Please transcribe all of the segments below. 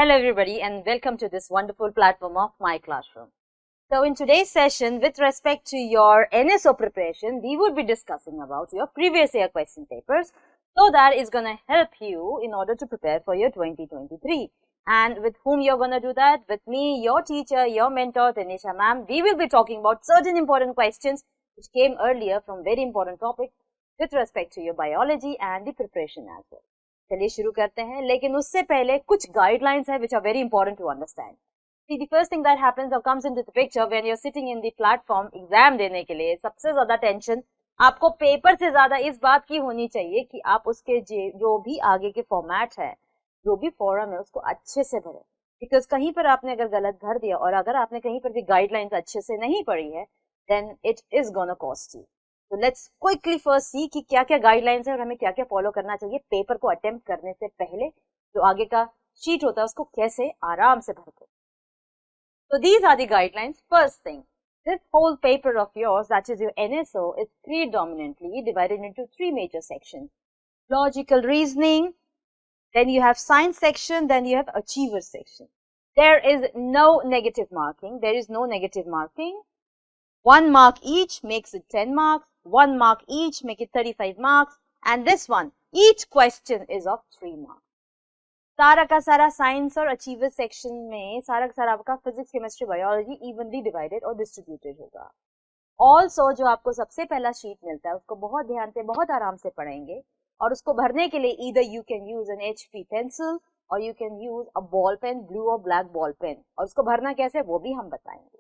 Hello everybody and welcome to this wonderful platform of My Classroom. So in today's session, with respect to your NSO preparation, we would be discussing about your previous year question papers. So that is going to help you in order to prepare for your 2023. And with whom you're going to do that? With me, your teacher, your mentor, Tanisha ma'am. We will be talking about certain important questions which came earlier from very important topics with respect to your biology and the preparation as well. चलिए शुरू करते हैं, लेकिन उससे पहले कुछ guidelines है which are very important to understand. See, the first thing that happens or comes into the picture when you're sitting in the platform exam देने के लिए, सबसे ज्यादा टेंशन आपको पेपर से ज्यादा इस बात की होनी चाहिए कि आप उसके जो भी आगे के फॉर्मेट है, जो भी फॉरम है, उसको अच्छे से भरें. बिकॉज कहीं पर आपने अगर गलत भर दिया और अगर आपने कहीं पर भी गाइडलाइंस अच्छे से नहीं पढ़ी है, then it is gonna cost you. तो लेट्स क्विकली फर्स्ट सी कि क्या क्या गाइडलाइंस है और हमें क्या क्या फॉलो करना चाहिए पेपर को अटेम्प्ट करने से पहले. जो आगे का शीट होता है उसको कैसे आराम से भरते. तो these are the guidelines. First thing, this whole paper of yours, that is your NSO, is predominantly divided into three major sections: logical reasoning, then you have science section, then you have achiever section. There is no negative marking. There is no negative marking. 1 mark each makes it 10 marks. 1 mark each make it 35 marks. And this one, each question is of 3 marks. सारा का सारा science और achiever section में सारा का सारा आपका physics, chemistry, biology evenly divided और डिस्ट्रीब्यूटेड होगा. ऑल्सो जो आपको सबसे पहला शीट मिलता है उसको बहुत ध्यान से, बहुत आराम से पढ़ेंगे और उसको भरने के लिए either you can use an HP pencil और you can use a ball pen, blue और ब्लैक बॉल पेन. और उसको भरना कैसे वो भी हम बताएंगे.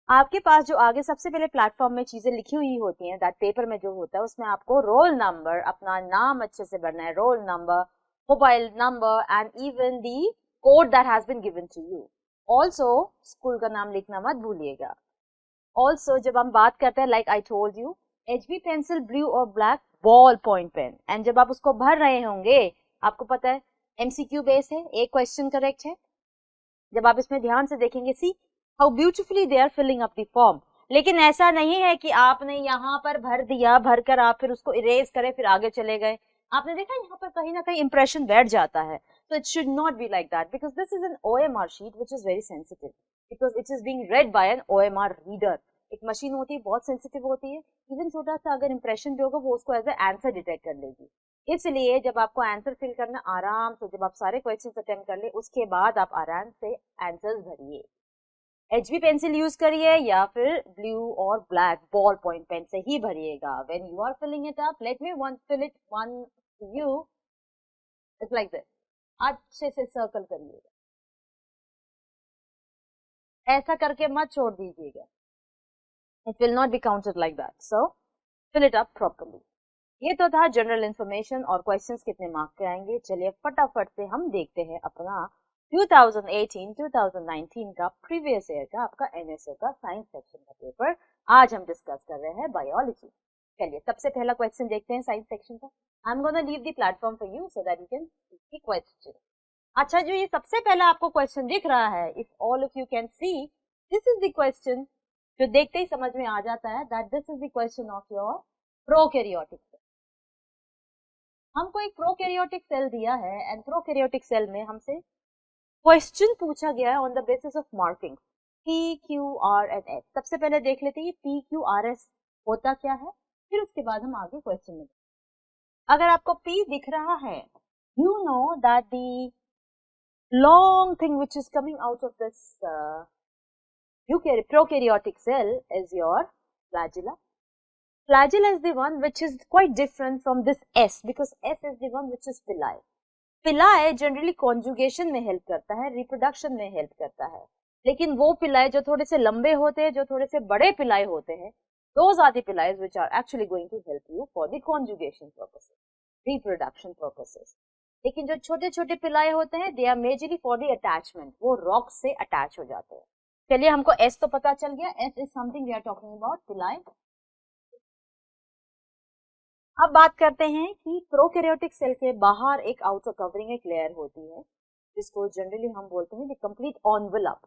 आपके पास जो आगे सबसे पहले प्लेटफॉर्म में चीजें लिखी हुई होती हैं, दैट पेपर में जो होता है उसमें आपको रोल नंबर, अपना नाम अच्छे से भरना है, roll number, mobile number and even the code that has been given to you. Also school का नाम लिखना मत भूलिएगा. ऑल्सो जब हम बात करते हैं, like I told you, HB pencil, blue और black ball point pen, and जब आप उसको भर रहे होंगे आपको पता है MCQ बेस है, एक क्वेश्चन करेक्ट है. जब आप इसमें ध्यान से देखेंगे, see how beautifully they are filling up the form. लेकिन ऐसा नहीं है कि आपने यहाँ पर भर दिया, भरकर आप फिर उसको इरेज करें फिर आगे चले गए. आपने देखा यहाँ पर कहीं ना कहीं इंप्रेशन बैठ जाता है. So it should not be like that because this is an OMR sheet which is very sensitive because it is being read by an OMR reader. एक मशीन होती है, बहुत सेंसिटिव होती है. इवन छोटा सा अगर इंप्रेशन भी होगा वो उसको एज ए आंसर डिटेक्ट कर लेगी. इसलिए जब आपको आंसर फिल करना, आराम से जब आप सारे क्वेश्चन अटेम्प्ट कर ले उसके बाद आप आराम से आंसर्स भरिए. HB पेंसिल यूज करिए या फिर ब्लू और ब्लैक बॉल पॉइंट पेन से ही भरिएगा. When you are filling it up, let me fill it one to you. It's like this. अच्छे से सर्कल करिएगा, ऐसा करके मत छोड़ दीजिएगा. It will not be counted like that. So fill it up properly. ये तो था जनरल इंफॉर्मेशन और क्वेश्चंस कितने मार्क के आएंगे. चलिए फटाफट से हम देखते हैं अपना 2018-2019 का प्रीवियस ईयर का आपका NSO का साइंस सेक्शन का पेपर. आज हम डिस्कस कर रहे हैं बायोलॉजी. चलिए सबसे पहला क्वेश्चन देखते हैं साइंस सेक्शन का. I am gonna leave the platform for you so that you can C question. अच्छा, जो ये सबसे पहला आपको क्वेश्चन दिख रहा है, if all of you can see, this is the question जो देखते ही समझ में आ जाता है that this is the question of your prokaryotic cell. हमको एक प्रोकैरियोटिक सेल दिया है एंड प्रोकैरियोटिक सेल में हमसे क्वेश्चन पूछा गया है on the basis of marking P, Q, R and S. सबसे पहले देख लेते हैं P, Q, R, S होता क्या है, फिर उसके बाद हम आगे क्वेश्चन में. अगर आपको P दिख रहा है, you know that the long thing which is coming out of this prokaryotic cell is your flagella. Flagella is the one which is quite different from this S because S is the one which is villi. पिलाए generally conjugation में help करता है, reproduction में help करता है. लेकिन वो पिलाए जो थोड़े से लंबे होते हैं, जो थोड़े से बड़े पिलाए होते हैं, those are the pillars which are actually going to help you for the conjugation purposes, reproduction purposes. लेकिन जो छोटे छोटे पिलाए होते हैं, they are majorly for the attachment, वो rocks से अटैच हो जाते हैं. चलिए हमको S तो पता चल गया. S is something we are talking about, पिलाए. अब बात करते हैं कि प्रोकैरियोटिक सेल के बाहर एक आउटर कवरिंग, एक लेयर होती है जिसको जनरली हम बोलते हैं the complete envelope,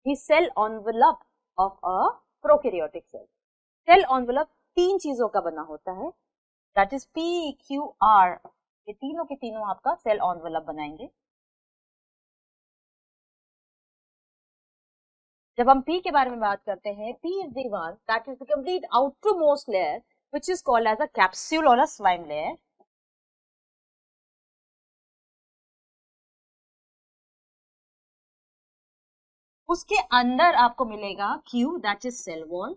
the cell envelope of a prokaryotic cell. Cell envelope तीन चीजों का बना होता है, that is P, Q, R. ये तीनों के तीनों आपका सेल एनवेलप बनाएंगे. जब हम P के बारे में बात करते हैं, P is the one that is the complete outermost layer which is called as a capsule or a slime layer. उसके अंदर आपको मिलेगा Q that is cell wall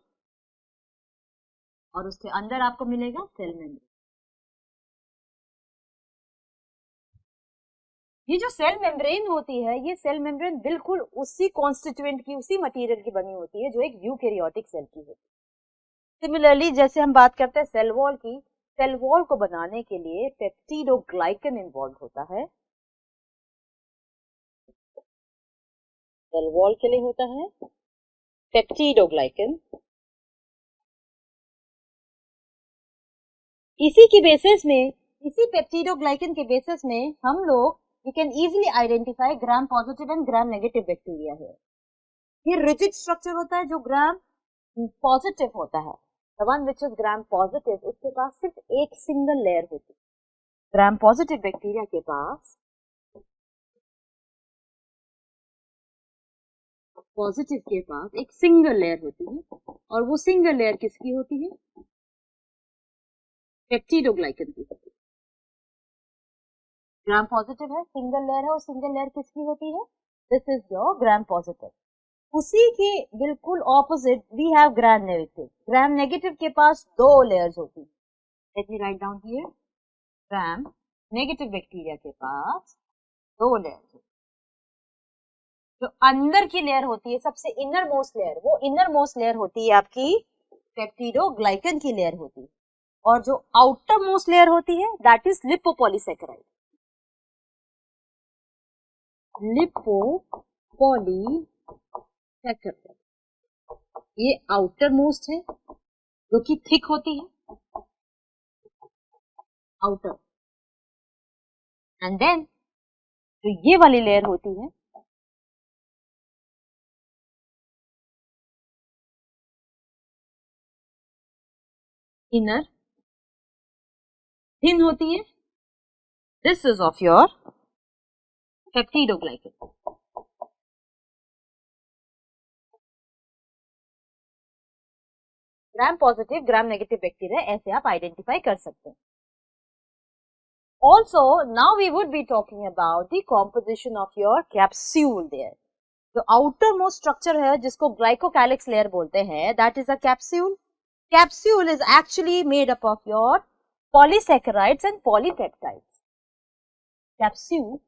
और उसके अंदर आपको मिलेगा सेल मेम्ब्रेन। ये जो सेल मेम्ब्रेन होती है, ये सेल मेम्ब्रेन बिल्कुल उसी कॉन्स्टिट्यूएंट की, उसी मटेरियल की बनी होती है जो एक यूकैरियोटिक सेल की होती है। सिमिलरली जैसे हम बात करते हैं सेल वॉल की, सेल वॉल को बनाने के लिए पेप्टिडोग्लाइकन इन्वॉल्व होता है। सेल वॉल के लिए होता है पेप्टिडोग्लाइकन। इसी की बेसिस में, इसी पेप्टिडोग्लाइकन के बेसिस में हम लोग you can easily identify gram positive and gram negative bacteria here. ये rigid structure होता है जो gram positive होता है, the one which is gram positive, उसके पास सिर्फ एक single layer होती है। gram positive bacteria के पास positive के पास एक single layer होती है और वो single layer किसकी होती है? पेप्टिडोग्लाइकन की। ग्राम पॉजिटिव है, सिंगल लेयर है और सिंगल लेयर किसकी होती है? This is your gram positive. उसी के बिल्कुल opposite we have gram negative. Gram negative के पास दो लेयर्स होती है। Let me write down here, gram negative bacteria के पास दो लेयर्स होती है। जो अंदर की लेयर होती है, सबसे इनर मोस्ट लेयर, वो इनर मोस्ट लेयर होती है आपकी पेप्टिडोग्लाइकन की लेयर होती है, और जो आउटर मोस्ट लेयर होती है दैट इज लिपोपॉलीसैकेराइड। लिपोपॉलीसैकेराइड ये आउटर मोस्ट है जो कि थिक होती है, आउटर। एंड देन जो ये वाली लेयर होती है इनर, थिन होती है। This is of your peptidoglycan. Gram positive, gram negative bacteria ऐसे आप आइडेंटिफाई कर सकते हैं। Also, now we would be talking about the composition of your capsule there. जो outermost structure है जिसको glycocalyx layer बोलते हैं, that is a capsule. Capsule is actually made up of your polysaccharides and polypeptides. Capsule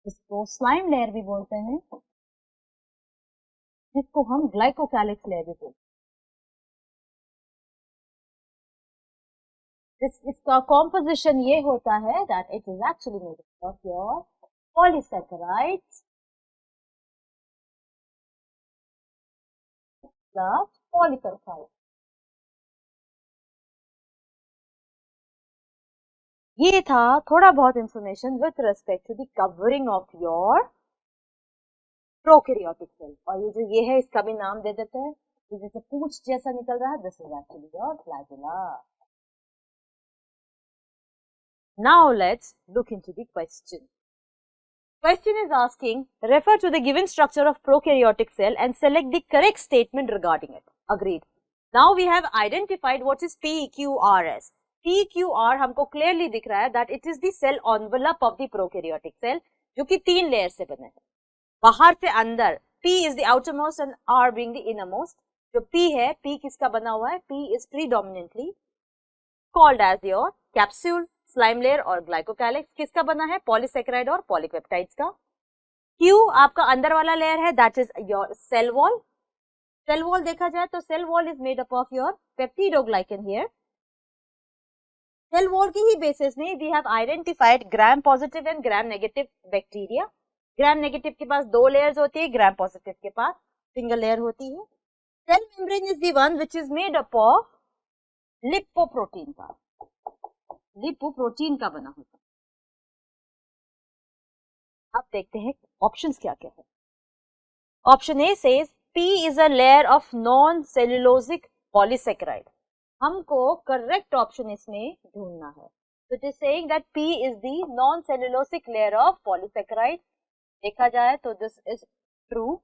इसको slime layer भी बोलते हैं, जिसको हम glycocalyx layer भी बोलते हैं। इसका composition ये होता है that it is actually made up of your polysaccharides plus polypeptides. ये था थोड़ा बहुत information with respect to the covering of your prokaryotic cell. और ये जो ये है इसका भी नाम दे देते हैं, ये जैसे पूंछ जैसा निकल रहा है, this is actually your flagella. Now let's look into the question. Question is asking, refer to the given structure of prokaryotic cell and select the correct statement regarding it. Agreed. Now we have identified what is PQRS. PQR हमको clearly दिख रहा है that it is the cell envelope of the prokaryotic cell, जो कि 3 layer से बने हैं, बाहर से अंदर। P is the outermost and R being the innermost. जो P है, P किसका बना हुआ है? P is predominantly called as your capsule, slime layer और ग्लाइकोकैलिक्स। किसका बना है? पॉलीसैकेराइड और पॉलीपेप्टाइड्स का। Q आपका अंदर वाला लेयर है, that is your cell wall. Cell wall देखा जाए तो cell wall is made up of your peptidoglycan here. Cell wall की ही बेसिस में we have identified gram positive and gram negative bacteria. Gram negative के पास 2 layers होती है, ग्राम पॉजिटिव के पास सिंगल लेयर होती है। Cell membrane is the one which is made up of lipoprotein का, लिपोप्रोटीन का बना होता है। अब देखते हैं ऑप्शंस क्या क्या है। Option A says P is a layer of non cellulosic polysaccharide. हमको करेक्ट ऑप्शन इसमें ढूंढना है। तो it is saying that P is the non cellulosic layer of polysaccharide. देखा जाए तो this is true.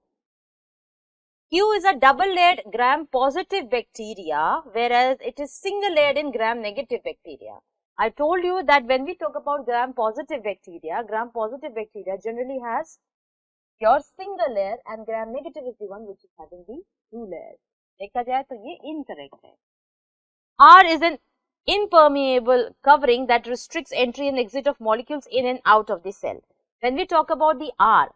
Q is a double-layered gram-positive bacteria, whereas it is single-layered in gram-negative bacteria. I told you that when we talk about gram-positive bacteria generally has your single layer and gram-negative is the one which is having the two layers. देखा जाए तो ये incorrect है. R is an impermeable covering that restricts entry and exit of molecules in and out of the cell. When we talk about the R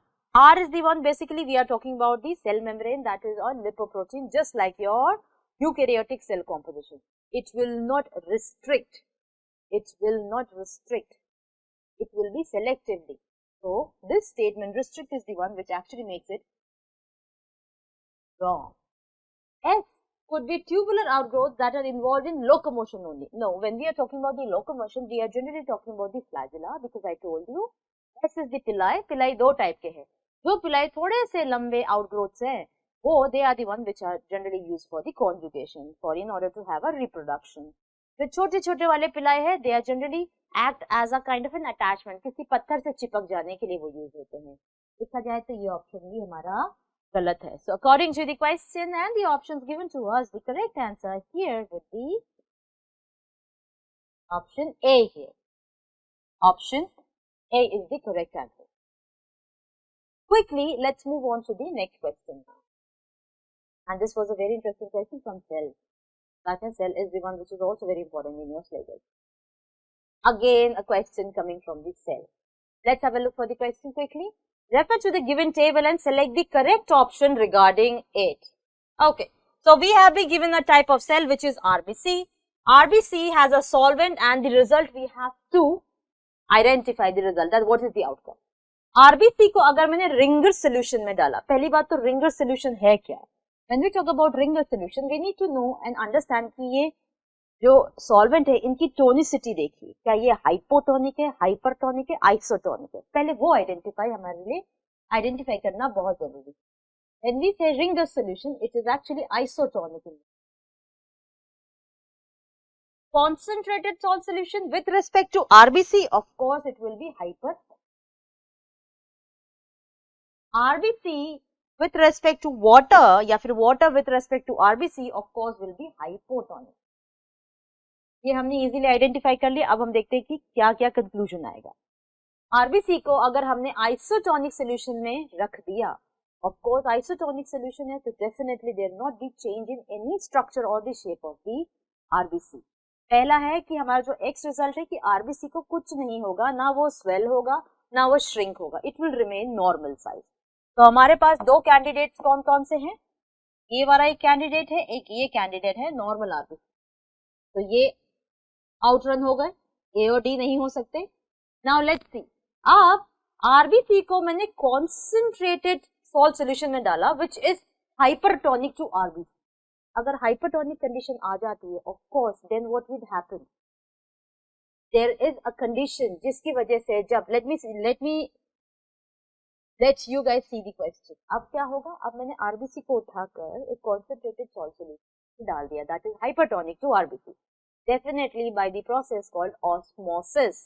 is the one, basically we are talking about the cell membrane, that is on lipoprotein, just like your eukaryotic cell composition. It will not restrict. It will be selectively. So this statement restrict is the one which actually makes it wrong. S could be tubular outgrowths that are involved in locomotion only. No, when we are talking about the locomotion, we are generally talking about the flagella, because I told you S is the पिलाई. पिलाई दो type के हैं. जो पिलाई थोड़े से लंबे outgrowths हैं, वो they are the one which are generally used for the conjugation, for in order to have a reproduction. जो छोटे छोटे वाले पिलाई है, they are generally act as a kind of an attachment. किसी पत्थर से चिपक जाने के लिए वो यूज होते हैं. देखा जाए तो ये ऑप्शन भी हमारा गलत है. So according to the question and the options given to us, the correct answer here would be option A here. Option A is the correct answer. Quickly, let's move on to the next question now. And this was a very interesting question from cell. That means cell is the one which is also very important in your syllabus. Again, a question coming from the cell. Let's have a look for the question quickly. Refer to the given table and select the correct option regarding it. Okay, so we have been given a type of cell which is RBC. RBC has a solvent and the result we have to identify the result, that what is the outcome. RBC को अगर मैंने Ringer solution में डाला, पहली बात तो Ringer solution है क्या? When we talk about Ringer solution, we need to know and understand कि ये जो सॉल्वेंट है इनकी टोनिसिटी देखिए, क्या ये हाइपोटोनिक है, हाइपरटोनिक है, आइसोटोनिक है, पहले वो हमारे लिए आइडेंटिफाई करना बहुत जरूरी है. When we say Ringer solution, it is actually isotonic. Concentrated salt solution with respect to RBC, of course it will be hypertonic. RBC with respect to water या फिर water with respect to RBC, of course will be hypotonic. ये हमने easily identify कर लिया. अब हम देखते हैं कि क्या क्या कंक्लूजन आएगा. आरबीसी को अगर हमने आइसोटोनिक सॉल्यूशन में रख दिया, ऑफ कोर्स आइसोटोनिक सॉल्यूशन है तो definitely there not be change in any structure और the shape of the RBC. पहला है कि हमारा जो एक्स रिजल्ट है कि आरबीसी को कुछ नहीं होगा, ना वो स्वेल होगा ना वो श्रिंक होगा, it will remain normal size. तो हमारे पास दो कैंडिडेट्स कौन कौन से हैं? ये वाला एक कैंडिडेट है, एक ये कैंडिडेट है नॉर्मल आरबीसी. तो ये आउटरन हो गए, ए और डी नहीं हो सकते. Now let's see. अब आरबीसी को मैंने कॉन्सेंट्रेटेड सॉल्ट सॉल्यूशन में डाला which is hypertonic to RBC. अगर हाइपरटोनिक कंडीशन आ जाती है, of course then what would happen, there is a condition जिसकी वजह से जब let you guys see the question. अब क्या होगा, अब मैंने आरबीसी को उठाकर एक कॉन्सेंट्रेटेड सॉल्ट सॉल्यूशन डाल दिया, that is hypertonic to RBC. Definitely by the process called osmosis,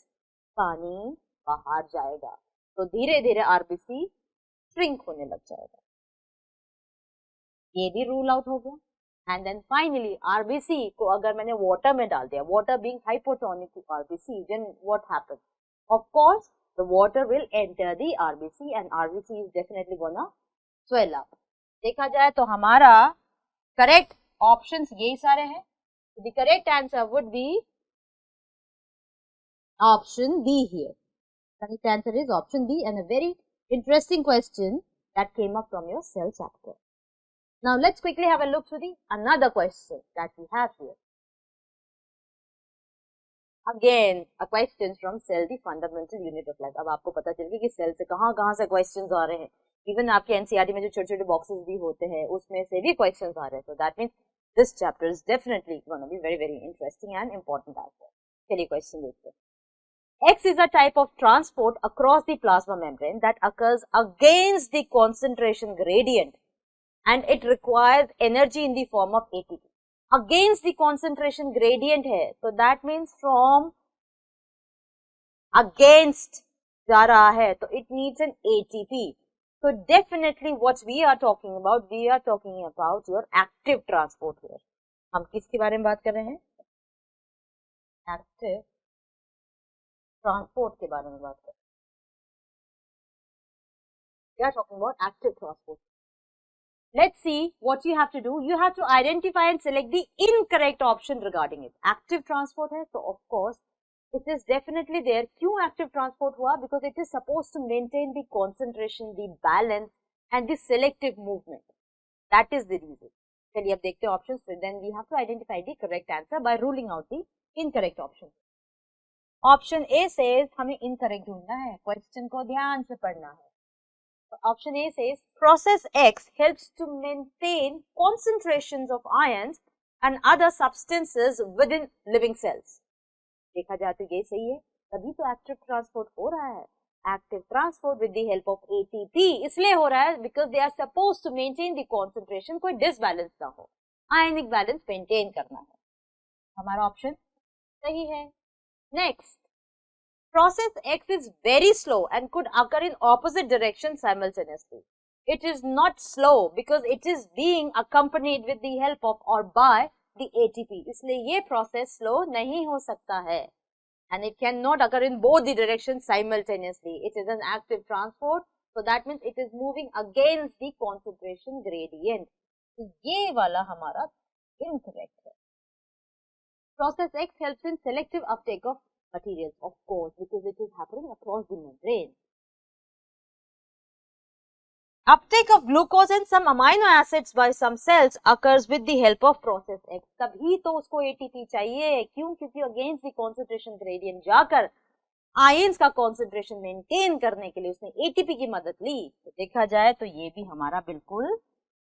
पानी बाहर जाएगा तो धीरे धीरे आरबीसी श्रिंक होने लग जाएगा. ये भी रूल आउट हो गया. एंड देन फाइनली आरबीसी को अगर मैंने वाटर में डाल दिया, water being hypotonic to RBC, then what happens, of course the water will enter the RBC and RBC is definitely gonna swell up. देखा जाए तो हमारा करेक्ट ऑप्शंस यही सारे हैं. The correct answer would be option B here. Correct answer is option B, and a very interesting question that came up from your cell chapter. Now let's quickly have a look to the another question that we have here. Again a question from cell, the fundamental unit of life. अब आपको पता चल गया कि cell से कहाँ से questions आ रहे हैं. इवन आपके एनसीईआरटी में जो छोटे छोटे बॉक्सेस भी होते हैं उसमें से भी क्वेश्चंस आ रहे हैं. So that means this chapter is definitely going to be very very interesting and important as well. चलिए क्वेश्चन देखते हैं. X is a type of transport across the plasma membrane that occurs against the concentration gradient and it requires energy in the form of ATP. Against the concentration gradient है, so that means from against जा रहा है तो it needs an ATP. So definitely what we are talking about your active transport here. हम किसके बारे में बात कर रहे हैं? Active transport के बारे में बात कर रहे हैं. We are talking about active transport. Let's see what you have to do. You have to identify and select the incorrect option regarding it. Active transport है, so of course it is definitely there. क्यों active transport हुआ? Because it is supposed to maintain the concentration, the balance and the selective movement. That is the reason. चलिए अब देखते हैं options. So then we have to identify the correct answer by ruling out the incorrect option. Option A says हमें incorrect ढूंढना है. Question को ध्यान से पढ़ना है. Option A says process X helps to maintain concentrations of ions and other substances within living cells. देखा जाए तो ये सही है, तभी तो एक्टिव ट्रांसपोर्ट हो रहा है. Active transport with the help of ATP इसलिए हो रहा है because they are supposed to maintain the concentration, कोई डिसबैलेंस ना हो, आयनिक बैलेंस मेंटेन करना है. हमारा ऑप्शन सही है. Next, process X is very slow and could occur in opposite direction simultaneously. It is not slow because it is being accompanied with the help of or by the ATP. इसलिए ये process slow नहीं हो सकता है. And it cannot occur in both the directions simultaneously. It is an active transport, so that means it is moving against the concentration gradient. तो ये वाला हमारा incorrect है. Process X helps in selective uptake of materials, of course, because it is happening across the membrane. Uptake of glucose and some amino acids by some cells occurs with the help of process X. तभी तो उसको ATP चाहिए. क्यों? क्योंकि against the concentration gradient जाकर ions का concentration maintain करने के लिए उसने ATP की मदद ली. तो देखा जाए तो ये भी हमारा बिल्कुल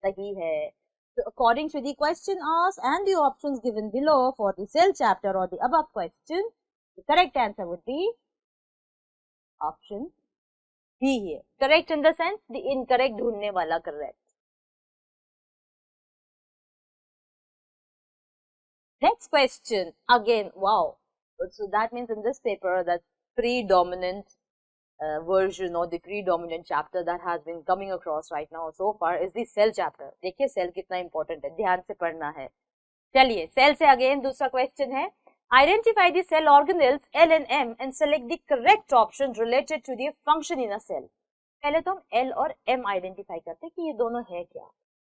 सही है. So according to the question asked and the options given below for the cell chapter or the above question, the correct answer would be option B here. Correct in the sense the incorrect ढूंढने वाला correct. Next question again. Wow. So that means in this paper the predominant version or the predominant chapter that has been coming across right now so far is the cell chapter. देखिए cell कितना important है, ध्यान से पढ़ना है. चलिए cell से again दूसरा question है. Identify the cell organelles L and M and select the correct option related to their function in a cell. पहले तो हम L और M identify करते हैं कि ये दोनों है क्या.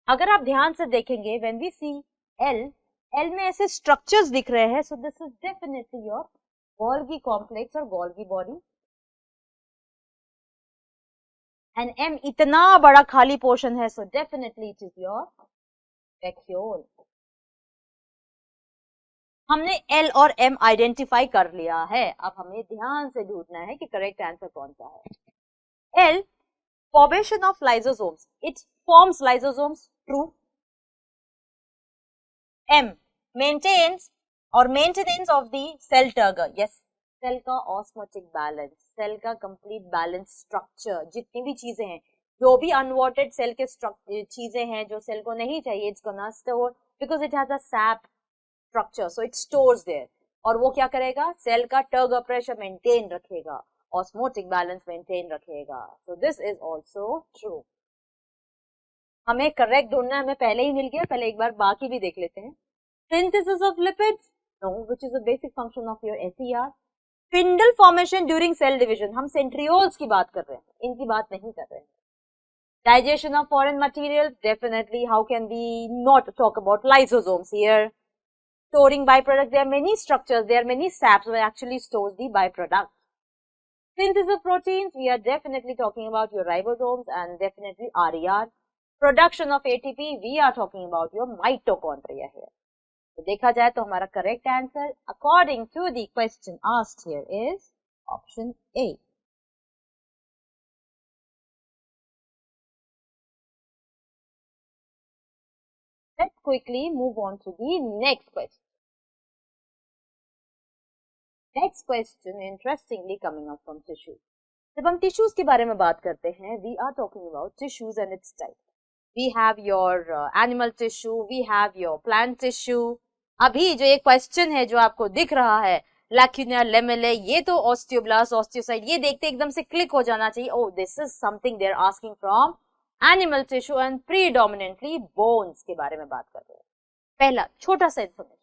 अगर आप ध्यान से देखेंगे when we see L में ऐसे structures दिख रहे हैं, so this is definitely your Golgi complex और Golgi body. And M इतना बड़ा खाली portion है, so definitely it is your vacuole. हमने L और M आइडेंटिफाई कर लिया है. अब हमें ध्यान से ढूंढना है कि करेक्ट आंसर कौन सा है. L, formation of lysosomes. It forms lysosomes. True. M, maintains or maintenance of the cell turgor. Yes. Cell का ऑस्मोटिक बैलेंस, सेल का कंप्लीट बैलेंस स्ट्रक्चर, जितनी भी चीजें हैं, जो भी अनवांटेड सेल के चीजें हैं जो सेल को नहीं चाहिए, it's gonna store because it has a SAP structure, so it stores there. और वो क्या करेगा? सेल का टर्गर प्रेशर मेंटेन रखेगा, ऑस्मोटिक बैलेंस मेंटेन रखेगा. so this is also true. हमें करेक्ट ढूंढना हमें पहले ही मिल गया. पहले एक बार बाकी भी देख लेते हैं. Synthesis of lipids, no, which is a basic function of your SER. Spindle formation during cell division, हम सेंट्रियोल्स की बात कर रहे हैं, इनकी बात नहीं कर रहे हैं. Digestion of foreign material, definitely how can we not talk about lysosomes here. Storing byproducts, there are many structures, there are many saps that actually stores the byproducts. Synthesis of proteins, we are definitely talking about your ribosomes and definitely RER. Production of ATP, we are talking about your mitochondria here. तो देखा जाए तो हमारा correct answer according to the question asked here is option A. Let's quickly move on to the next question. Next question interestingly coming up from tissues. जब हम tissues के बारे में बात करते हैं, we are talking about tissues and its type. We have your animal tissue, we have your plant tissue. अभी जो एक question है जो आपको दिख रहा है, लैक्यूना, लेमेले, ये तो ऑस्टियोब्लास्ट, ऑस्टियोसाइट, ये देखते एकदम से क्लिक हो जाना चाहिए, oh this is something they are asking from animal tissue and predominantly bones के बारे में बात कर रहे हैं। पहला छोटा सा इन्फॉर्मेशन,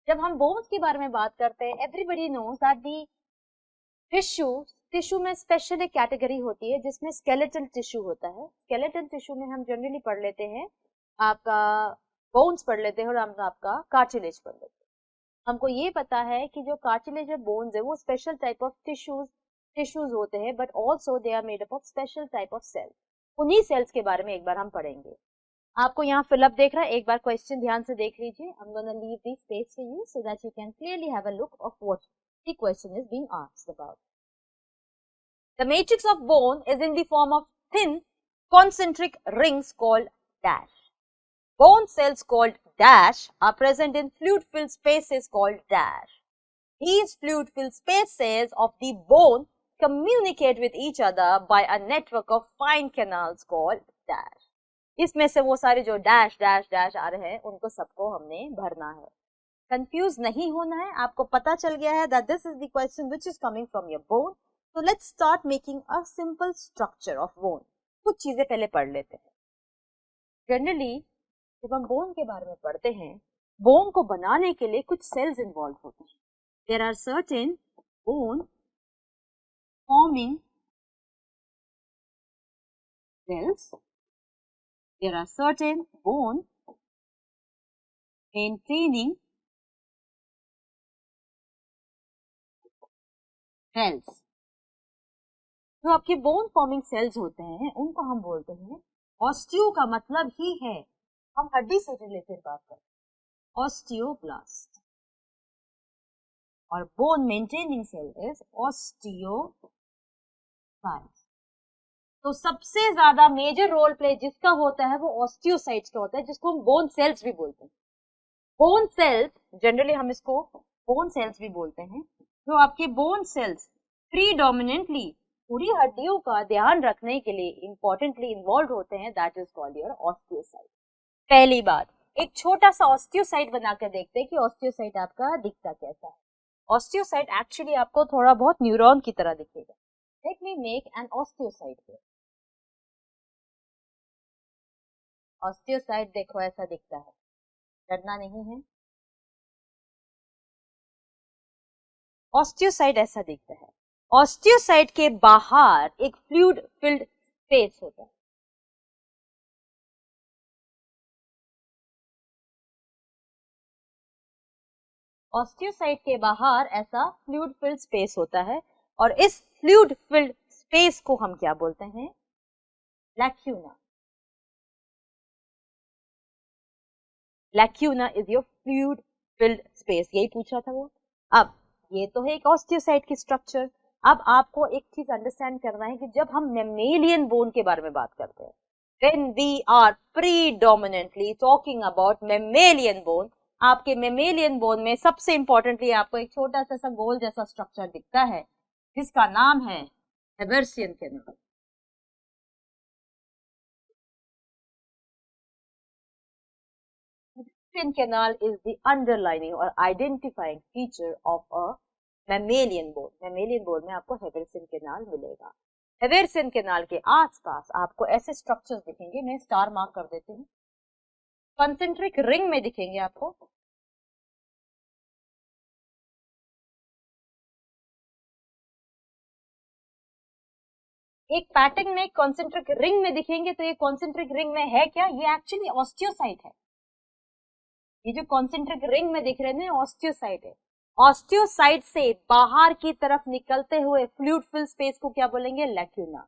जब हम बोन्स के बारे में बात करते हैं, everybody knows that the tissue में स्पेशल एक कैटेगरी होती है जिसमें स्केलेटल टिश्यू होता है। स्केलेटल टिश्यू में हम जनरली पढ़ लेते हैं आपका बोन्स पढ़ लेते हैं और हम आपका कार्टिलेज पढ़ लेते हैं। हमको ये पता है कि जो कार्टिलेज और बोन्स है वो स्पेशल टाइप ऑफ टिश्यूज होते हैं, but also they are made up of special type of cells. उन्हीं सेल्स के बारे में एक बार हम पढ़ेंगे। आपको यहाँ फिलअप देख रहा है, एक बार क्वेश्चन ध्यान से देख लीजिए। I am gonna leave this space for you so that you can clearly have a look of what the question is being asked about. The matrix of bone is in the form of thin concentric rings called dash. Bone cells called dash are present in fluid-filled spaces called dash. These fluid-filled spaces of the bone communicate with each other by a network of fine canals called dash. इसमें से वो सारे जो dash dash dash आ रहे हैं उनको सबको हमने भरना है। कंफ्यूज नहीं होना है, आपको पता चल गया है that this is the question which is coming from your bone. So let's start making a simple structure of bone. कुछ चीजें पहले पढ़ लेते हैं। जनरली जब हम बोन के बारे में पढ़ते हैं, बोन को बनाने के लिए कुछ सेल्स इन्वॉल्व होते हैं। There are certain bone forming cells. There are certain bone maintaining cells. जो आपके बोन फॉर्मिंग सेल्स होते हैं उनको हम बोलते हैं ऑस्टियो, का मतलब ही है, हम हड्डी से रिलेटेड बात करते हैं, ऑस्टियोब्लास्ट। और bone maintaining cell is osteocyte. तो सबसे ज्यादा मेजर रोल प्ले जिसका होता है वो ऑस्टियोसाइट्स का होता है, जिसको हम बोन सेल्स भी बोलते हैं। बोन सेल्स जनरली हम इसको बोन सेल्स भी बोलते हैं। जो आपके बोन सेल्स प्रीडोमिनेंटली पूरी हड्डियों का ध्यान रखने के लिए इंपॉर्टेंटली इन्वॉल्व होते हैं, that is called your osteocyte. पहली बात, एक छोटा सा ऑस्टियोसाइट बनाकर देखते हैं कि ऑस्टियोसाइट आपका दिखता कैसा है। ऑस्टियोसाइट एक्चुअली आपको थोड़ा बहुत न्यूरॉन की तरह दिखेगा। Let me make an osteocyte here. Osteocyte देखो ऐसा दिखता है, डरना नहीं है। ऑस्टियोसाइट ऐसा दिखता है। ऑस्टियोसाइट के बाहर एक फ्लूइड फिल्ड स्पेस होता है। ऑस्टियोसाइट के बाहर ऐसा फ्लूइड फिल्ड स्पेस होता है और इस फ्लूइड फिल्ड स्पेस को हम क्या बोलते हैं? Lacuna. Lacuna is your fluid filled space, यही पूछा था वो। अब ये तो है एक ऑस्टियोसाइट की स्ट्रक्चर। अब आपको एक चीज अंडरस्टैंड करना है कि जब हम मैमेलियन बोन के बारे में बात करते हैं, when we are predominantly talking about mammalian bone, आपके मेमेलियन बोन में सबसे इंपॉर्टेंटली आपको एक छोटा सा गोल जैसा स्ट्रक्चर दिखता है जिसका नाम है Haversian canal. Haversian canal is the underlining or identifying feature of a mammalian bone. mammalian bone में आपको हेबर्सियन कैनाल मिलेगा। हेबर्सियन कैनाल के आसपास आपको ऐसे स्ट्रक्चर्स दिखेंगे, मैं स्टार मार्क कर देती हूँ, कंसेंट्रिक रिंग में दिखेंगे आपको। एक पैटर्न में कॉन्सेंट्रिक रिंग में दिखेंगे, तो ये कॉन्सेंट्रिक रिंग में है क्या? ये एक्चुअली ऑस्टियोसाइट है। ये जो कॉन्सेंट्रिक रिंग में दिख रहे हैं ऑस्टियोसाइट है। ऑस्टियोसाइट से बाहर की तरफ निकलते हुए फ्लूइड फिल्ड स्पेस को क्या बोलेंगे? लैक्यूना।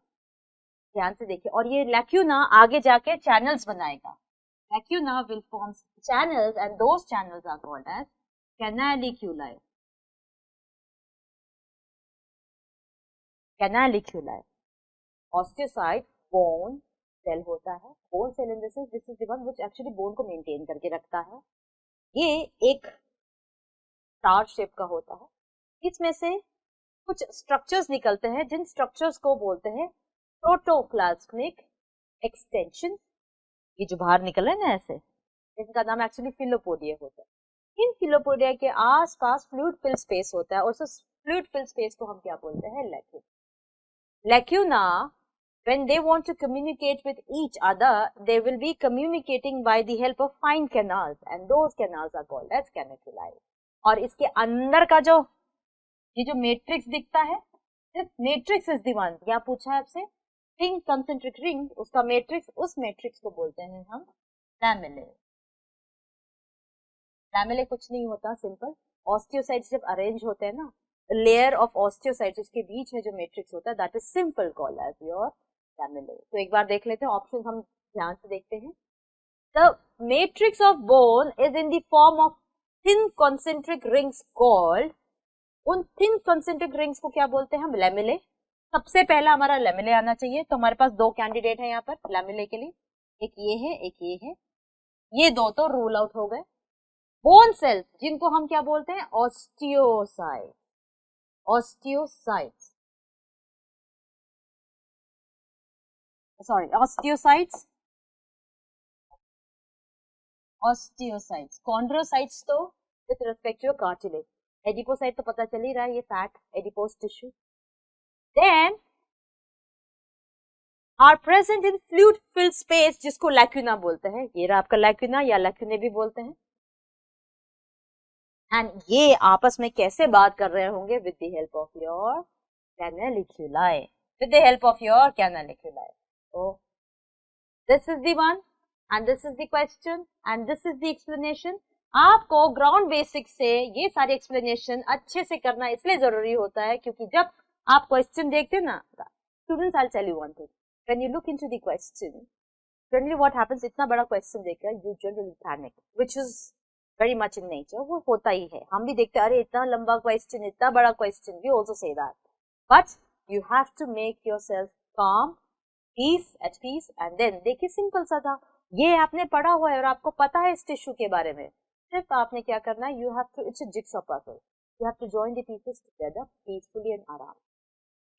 ध्यान से देखिए, और ये लैक्यूना आगे जाके चैनल्स बनाएगा। Lacuna will form channels and those channels are called as canaliculi. Canaliculi. Osteocyte bone cell होता है। Bone cell in this is the one which actually bone को मेंटेन करके रखता है। ये एक स्टार शेप का होता है। इसमें से कुछ स्ट्रक्चर्स निकलते हैं जिन स्ट्रक्चर्स को बोलते हैं प्रोटोप्लाज्मिक एक्सटेंशन। ये जो बाहर निकल रहे हैं ना ऐसे, इनका नाम एक्चुअली फिलोपोडिया होता है। इन फिलोपोडिया के आसपास फ्लूइड फिल स्पेस होता है और उस फ्लूइड फिल स्पेस को हम क्या बोलते हैं? Lacuna. Lacuna, when they want to communicate with each other, they will be communicating by the help of fine canals and those canals are called as caniculi. और इसके अंदर का जो ये जो मैट्रिक्स दिखता है, मैट्रिक्स इज द वन, क्या पूछा है आपसे? रिंग, कंसेंट्रिक रिंग, उसका मैट्रिक्स, उस मैट्रिक्स को बोलते हैं हम लैमेले। लैमेले कुछ नहीं होता, सिंपल ऑस्टियोसाइट्स जब अरेंज होते हैं ना, लेयर ऑफ ऑस्टियोसाइट्स, उसके बीच में जो मैट्रिक्स होता है, that is simple called as your lamellae. तो एक बार देख लेते हैं, ऑप्शन हम ध्यान से देखते हैं। The matrix of bone is in the form of thin concentric rings called, उन थिन कॉन्सेंट्रिक रिंग्स को क्या बोलते हैं हम? लैमेले। सबसे पहला हमारा लैमेले आना चाहिए, तो हमारे पास दो कैंडिडेट है यहाँ पर लैमेले के लिए, एक ये है, एक ये है, ये दो तो रूल आउट हो गए। बोन सेल्स जिनको हम क्या बोलते हैं? Osteocyte, osteocytes, sorry osteocytes, osteocytes. Chondrocytes तो with respect to cartilage, adipocyte तो पता चल ही रहा है, ये fat adipose tissue. Then are present in fluid filled space जिसको लैक्यूना बोलते हैं, ये रहा आपका लैक्यूना या लैक्यूने भी बोलते हैं। एंड ये आपस में कैसे बात कर रहे होंगे? With the help of your canaliculi, with the help of your canaliculi. तो this is the one and this is the question and this is the explanation. आपको ग्राउंड बेसिक से ये सारे एक्सप्लेनेशन अच्छे से करना इसलिए जरूरी होता है क्योंकि जब आप क्वेश्चन देखते हैं ना, students, I tell you one thing, when you look into the question, generally what happens, इतना बड़ा क्वेश्चन देखकर you generally panic, which is very much in nature, वो होता ही है, हम भी देखते हैं अरे इतना लंबा क्वेश्चन, इतना बड़ा question, we also say that, but you have to make yourself calm, peace, at peace, and then देखिए सिंपल सा था, ये आपने पढ़ा हुआ है और आपको पता है इस टिश्यू के बारे में, सिर्फ आपने क्या करना है, you have to, it's a jigsaw puzzle, you have to join the pieces together peacefully and आराम।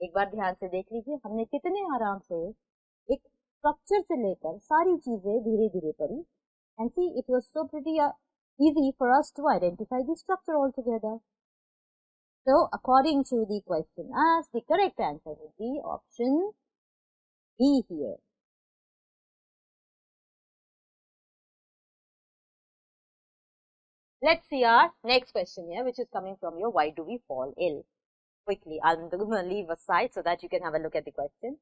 एक बार ध्यान से देख लीजिए, हमने कितने आराम से एक स्ट्रक्चर से लेकर सारी चीजें धीरे धीरे पढ़ी, and see it was so pretty easy for us to identify the structure altogether. So, according to the question asked, the correct answer would be option B here. Let's see our next question here, which is coming from your why do we fall ill? Quickly, I'm going to leave aside so that you can have a look at the question.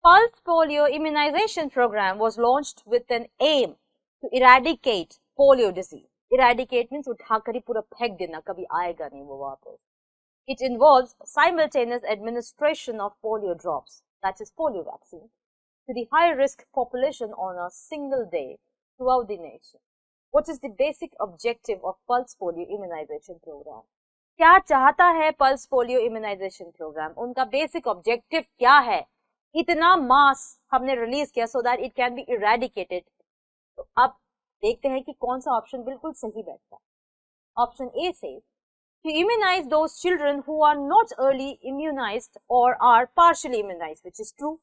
Pulse polio immunization program was launched with an aim to eradicate polio disease. Eradicate means उठाकर ही पूरा फेंक देना, कभी आएगा नहीं वो वापस. It involves simultaneous administration of polio drops, that is polio vaccine, to the high risk population on a single day throughout the nation. What is the basic objective of Pulse polio immunization program? क्या चाहता है Pulse polio immunization program? उनका basic objective क्या है? इतना मास हमने release किया so that it can be eradicated. तो अब देखते हैं कि कौन सा ऑप्शन बिल्कुल सही बैठता है. ऑप्शन ए से to immunize those children who are not early immunized or are partially immunized, which is true.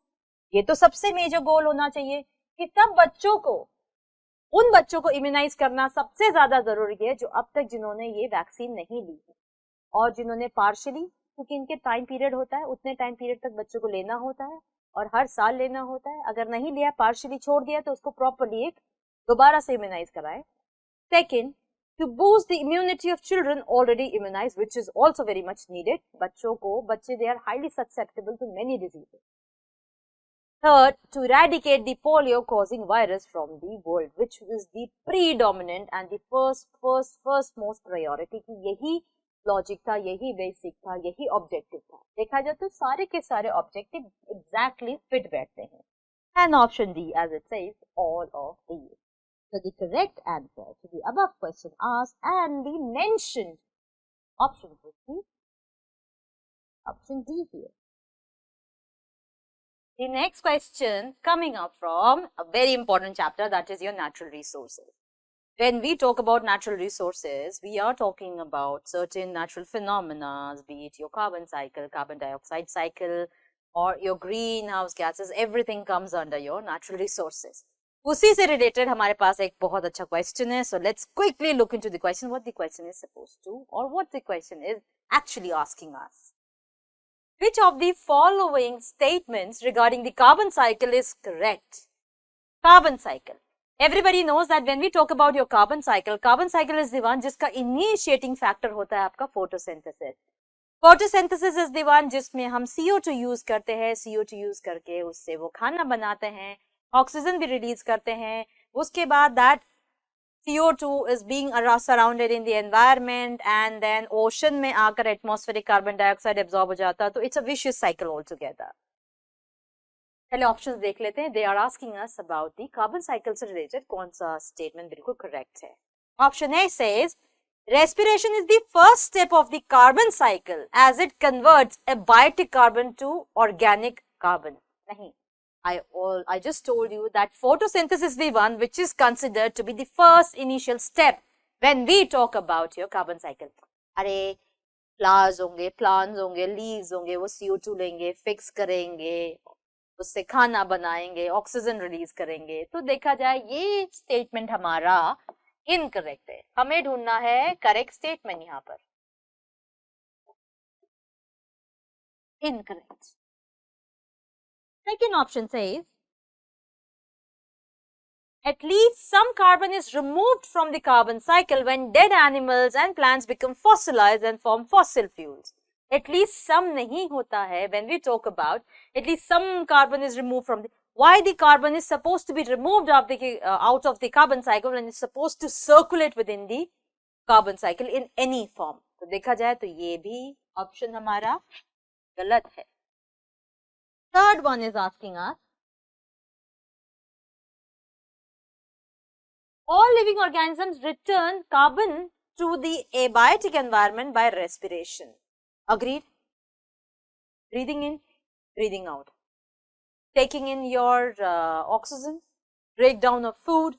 ये तो सबसे मेजर गोल होना चाहिए कि सब बच्चों को, उन बच्चों को इम्यूनाइज करना सबसे ज्यादा जरूरी है जो अब तक जिन्होंने ये वैक्सीन नहीं ली है और जिन्होंने पार्शियली, क्योंकि इनके टाइम पीरियड होता है, उतने टाइम पीरियड तक बच्चों को लेना होता है और हर साल लेना होता है. अगर नहीं लिया, पार्शियली छोड़ दिया, तो उसको प्रॉपर्ली एक दोबारा से इम्यूनाइज कराएं. Second, to boost the immunity of children already immunized, which is also very much needed. बच्चों को, बच्चे they are highly susceptible to many diseases. Third, to eradicate the polio causing virus from the world, which is the predominant and the first most priority. कि यही logic था, यही basic था, यही objective था. देखा जाए तो सारे के सारे ऑब्जेक्टिव एग्जैक्टली फिट बैठते हैं. And option D, as it says, all of these. So the correct answer to the above question asked and the mentioned option would be option D here. The next question coming up from a very important chapter, that is your natural resources. When we talk about natural resources, we are talking about certain natural phenomena, be it your carbon cycle, carbon dioxide cycle, or your greenhouse gases. Everything comes under your natural resources. उसी से related हमारे पास एक बहुत अच्छा question है. So let's quickly look into the question, what the question is supposed to और what the question is actually asking us. Which of the following statements regarding the carbon cycle is correct? Carbon cycle. Everybody knows that when we talk about your carbon cycle is the one जिसका initiating factor होता है आपका photosynthesis. Photosynthesis is the one जिसमें हम CO2 use करते हैं, CO2 use करके उससे वो खाना बनाते हैं, ऑक्सीजन भी रिलीज करते हैं. उसके बाद that CO2 is being surrounded in the environment and then ocean में आकर atmospheric carbon dioxide absorb हो जाता है. तो it's a vicious cycle altogether. पहले options देख लेते हैं. They are asking us about the carbon cycle से related कौन सा statement बिल्कुल correct है. Option A says respiration is the first step of the carbon cycle as it converts abiotic carbon to organic carbon. नहीं. I just told you that photosynthesis is the one which is considered to be the first initial step when we talk about your carbon cycle. अरे flowers होंगे, plants होंगे, leaves होंगे, वो CO2 लेंगे, fix करेंगे, उससे खाना बनाएंगे, ऑक्सीजन रिलीज करेंगे. तो देखा जाए ये स्टेटमेंट हमारा इनकरेक्ट है. हमें ढूंढना है करेक्ट स्टेटमेंट. यहाँ पर incorrect. Second option says, at least some carbon is removed from the carbon cycle when dead animals and plants become fossilized and form fossil fuels. At least some नहीं होता है. When we talk about at least some carbon is removed from the, why the carbon is supposed to be removed out of the carbon cycle when it's supposed to circulate within the carbon cycle in any form. तो देखा जाए तो ये भी option हमारा गलत है. Third one is asking us, all living organisms return carbon to the abiotic environment by respiration. Agreed? Breathing in, breathing out. Taking in your oxygen, breakdown of food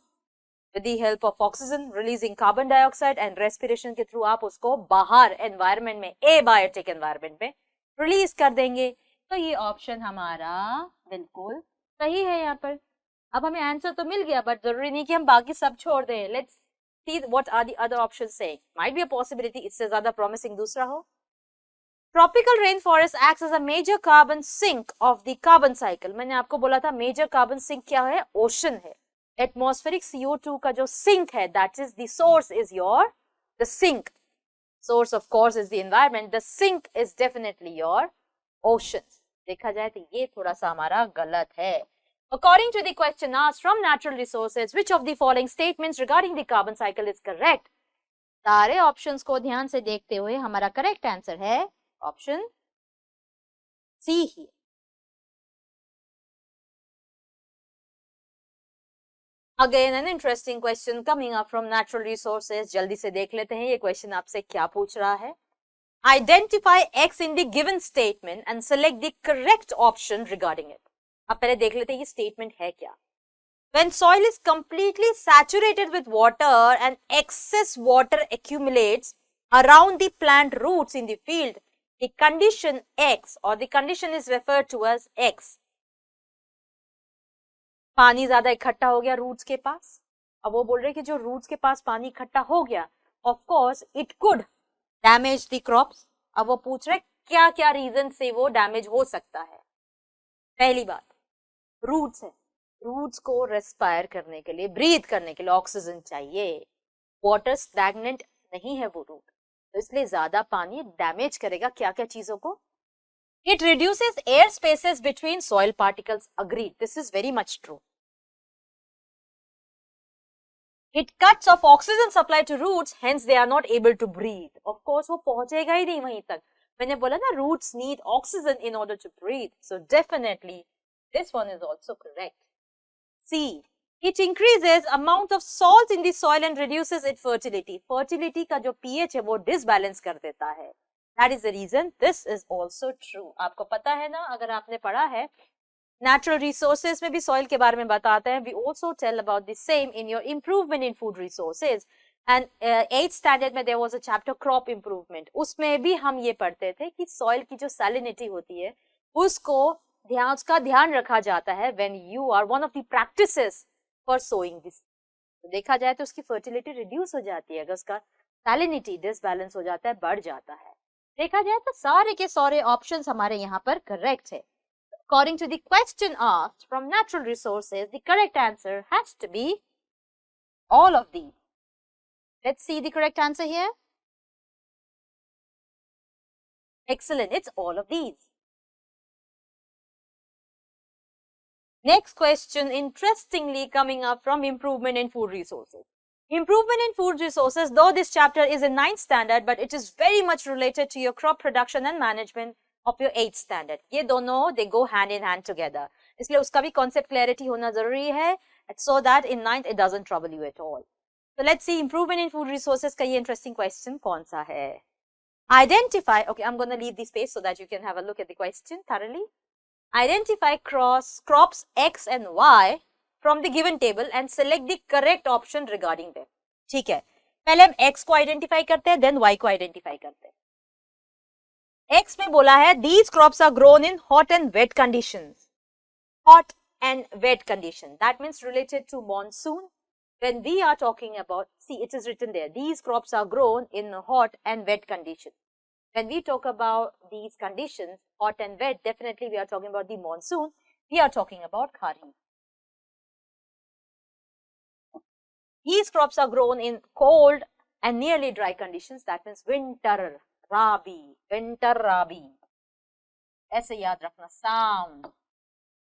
with the help of oxygen, releasing carbon dioxide and respiration के through आप उसको बाहर environment में, abiotic environment में release कर देंगे. तो ये ऑप्शन हमारा बिल्कुल सही है. यहाँ पर अब हमें आंसर तो मिल गया, बट जरूरी नहीं कि हम बाकी सब छोड़ दें. Let's see what are the other options saying. Might be a possibility इससे ज्यादा प्रॉमिसिंग दूसरा हो. Tropical rain forest acts as a major carbon sink of the carbon cycle. मैंने आपको बोला था मेजर कार्बन सिंक क्या है? ओशन है. एटमॉस्फेरिक CO2 का जो सिंक है, that is the source is your the sink. Source of course is the environment. The sink is definitely your oceans. देखा जाए तो ये थोड़ा सा हमारा गलत है. According to the question asked from natural resources, which of the following statements regarding the carbon cycle is correct? सारे ऑप्शंस को ध्यान से देखते हुए हमारा करेक्ट आंसर है ऑप्शन सी ही. Again an interesting question coming up from natural resources. जल्दी से देख लेते हैं ये क्वेश्चन आपसे क्या पूछ रहा है. Identify X in the given statement and select the correct option regarding it. अब पहले देख लेते हैं ये स्टेटमेंट है क्या. When soil is completely saturated with water and excess water accumulates around the plant roots in the field, the condition X or the condition is referred to as X. पानी ज्यादा इकट्ठा हो गया रूट्स के पास. अब वो बोल रहे कि जो रूट्स के पास पानी इकट्ठा हो गया, of course it could damage the crops. अब वो पूछ रहे क्या क्या रीजन से वो डैमेज हो सकता है. पहली बात रूट्स है. रूट्स को रेस्पायर करने के लिए, ब्रीथ करने के लिए ऑक्सीजन चाहिए. वाटर स्टैग्नेंट नहीं है वो रूट, तो इसलिए ज्यादा पानी डैमेज करेगा क्या क्या चीजों को. It reduces air spaces between soil particles. Agreed, this is very much true. It cuts off oxygen supply to roots, hence they are not able to breathe. Of course, वो पहुंचेगा ही नहीं वहीं तक. मैंने बोला ना roots need oxygen in order to breathe. So definitely this one is also correct. C. It increases amount of salt in the soil and reduces its fertility. Fertility का जो pH है वो disbalance कर देता है. That is the reason this is also true. आपको पता है ना, अगर आपने पढ़ा है Natural resources में भी soil के बारे में बताते हैं. We also tell about the same in your improvement in food resources. And 8th standard में there was a chapter crop improvement. उसमें भी हम ये पढ़ते थे कि soil की जो salinity होती है उसका ध्यान रखा जाता है when you are one of the practices for sowing this. तो देखा जाए तो उसकी फर्टिलिटी रिड्यूस हो जाती है, अगर उसका सैलिनिटी डिसबैलेंस हो जाता है, बढ़ जाता है। देखा जाए तो सारे के सारे ऑप्शंस हमारे यहाँ पर करेक्ट है। According to the question asked from natural resources, the correct answer has to be all of these. Let's see the correct answer here. Excellent, it's all of these. Next question, interestingly coming up from improvement in food resources. Improvement in food resources, though this chapter is in 9th standard, but it is very much related to your crop production and management of your 8th standard. ये दोनों they go hand in hand together. इसलिए उसका भी concept clarity होना जरूरी है, so that in 9th it doesn't trouble you at all. So let's see improvement in food resources का ये interesting question कौन सा है. Identify, okay, I'm going to leave this space so that you can have a look at the question thoroughly. Identify crops X and Y from the given table and select the correct option regarding them. ठीक है, पहले हम X को identify करते हैं, then Y को identify करते हैं. X में बोला है these crops are grown in hot and wet conditions. Hot and wet condition, that means related to monsoon. When we are talking about, see it is written there, these crops are grown in hot and wet conditions. When we talk about these conditions, hot and wet, definitely we are talking about the monsoon. We are talking about kharif. These crops are grown in cold and nearly dry conditions. That means winter rabi, winter rabi. ऐसे याद रखना, sound,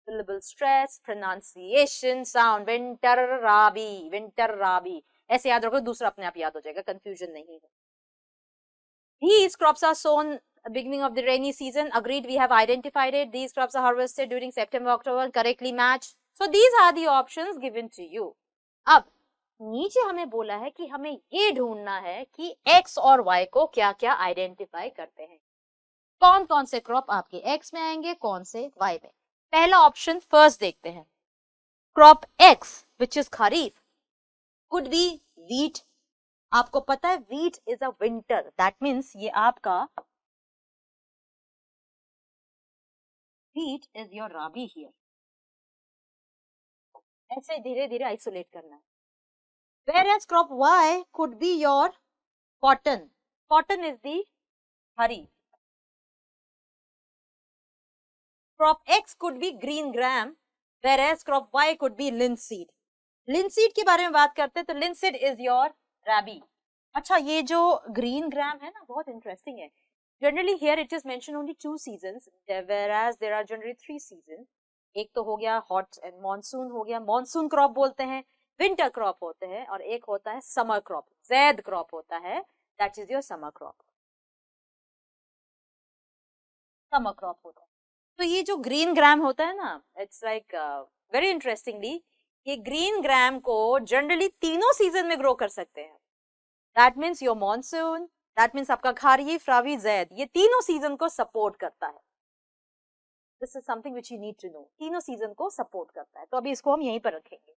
syllable stress, pronunciation, sound, winter rabi, winter rabi. ऐसे याद रखो, दूसरा अपने आप याद हो जाएगा, confusion नहीं है. These crops are sown beginning of the rainy season. Agreed, we have identified it. These crops are harvested during September, October, correctly matched. So these are the options given to you. अब नीचे हमें बोला है कि हमें ये ढूंढना है कि X और Y को क्या क्या आइडेंटिफाई करते हैं. कौन कौन से क्रॉप आपके X में आएंगे, कौन से Y में. पहला ऑप्शन फर्स्ट देखते हैं. Crop X which is kharif could be wheat. आपको पता है wheat is a winter, that means ये आपका wheat is your rabi here. ऐसे धीरे धीरे आइसोलेट करना है. Whereas crop Y could be your cotton. Cotton is the kharif. Crop X could be green gram, whereas crop Y could be linseed. Linseed के बारे में बात करते हैं तो linseed is your rabi. अच्छा, ये जो green gram है ना, बहुत interesting है. Generally here it is mentioned only 2 seasons, whereas there are generally 3 seasons. एक तो हो गया hot and monsoon हो गया, monsoon crop बोलते हैं, winter crop होते हैं, और एक होता है summer crop, ज़ैद crop होता है, that is your summer crop. Summer crop होता है. तो ये जो green gram होता है ना, it's like very interestingly, ये green gram को generally तीनों season में grow कर सकते हैं. That means your monsoon, that means आपका खरीफ, रबी, ज़ैद, ये तीनों सीजन को सपोर्ट करता है. This is something which you need to know. तीनों सीजन को सपोर्ट करता है. तो अभी इसको हम यहीं पर रखेंगे.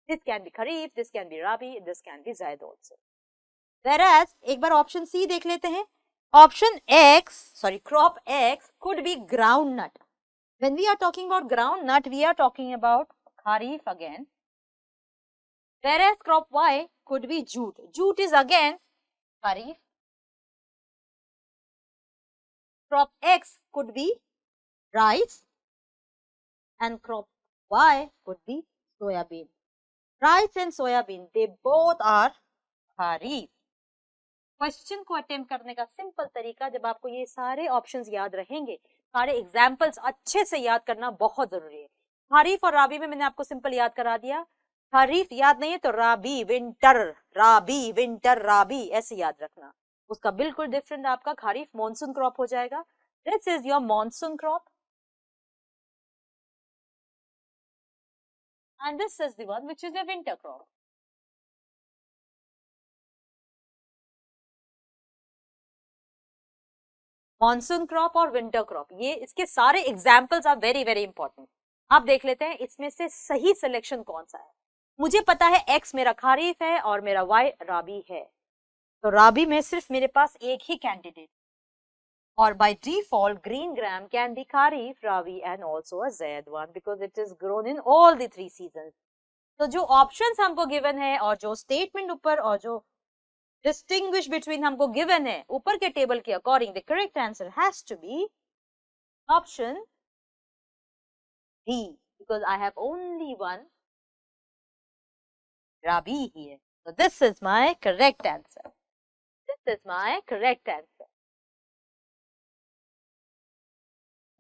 This can be kharif, this can be rabi, this can be zaid also. Whereas एक बार ऑप्शन सी देख लेते हैं. Option X, sorry, crop X could be groundnut. When we are talking about groundnut, we are talking about kharif again. Whereas crop Y could be jute. Jute is again kharif. Crop X could be rice and crop Y could be soyabean. Rice and soyabean, they both are kharif. Question को attempt करने का simple तरीका, जब आपको ये सारे options याद रहेंगे, सारे एग्जाम्पल्स अच्छे से याद करना बहुत जरूरी है. खरीफ और राबी में मैंने आपको सिंपल याद करा दिया. खरीफ याद नहीं है तो राबी विंटर राबी ऐसे याद रखना. उसका बिल्कुल डिफरेंट आपका खरीफ मॉनसून क्रॉप हो जाएगा. This is your monsoon crop and this is the one which is your winter crop. Monsoon crop और विंटर क्रॉप, ये इसके सारे examples are very very important. आप देख लेते हैं इसमें से सही सिलेक्शन कौन सा है. मुझे पता है एक्स मेरा खरीफ है और मेरा वाई राबी है, तो राबी में सिर्फ मेरे पास एक ही कैंडिडेट, और by default green gram can be kharif, rabi and also a zaid one because it is grown in all the 3 seasons. तो जो ऑप्शंस हमको गिवन है और जो स्टेटमेंट ऊपर और जो डिस्टिंग्विश बिटवीन हमको गिवन है ऊपर के टेबल के according, the correct answer has to be option D, because I have only one Rabi here. So this is my correct answer. This is my correct answer.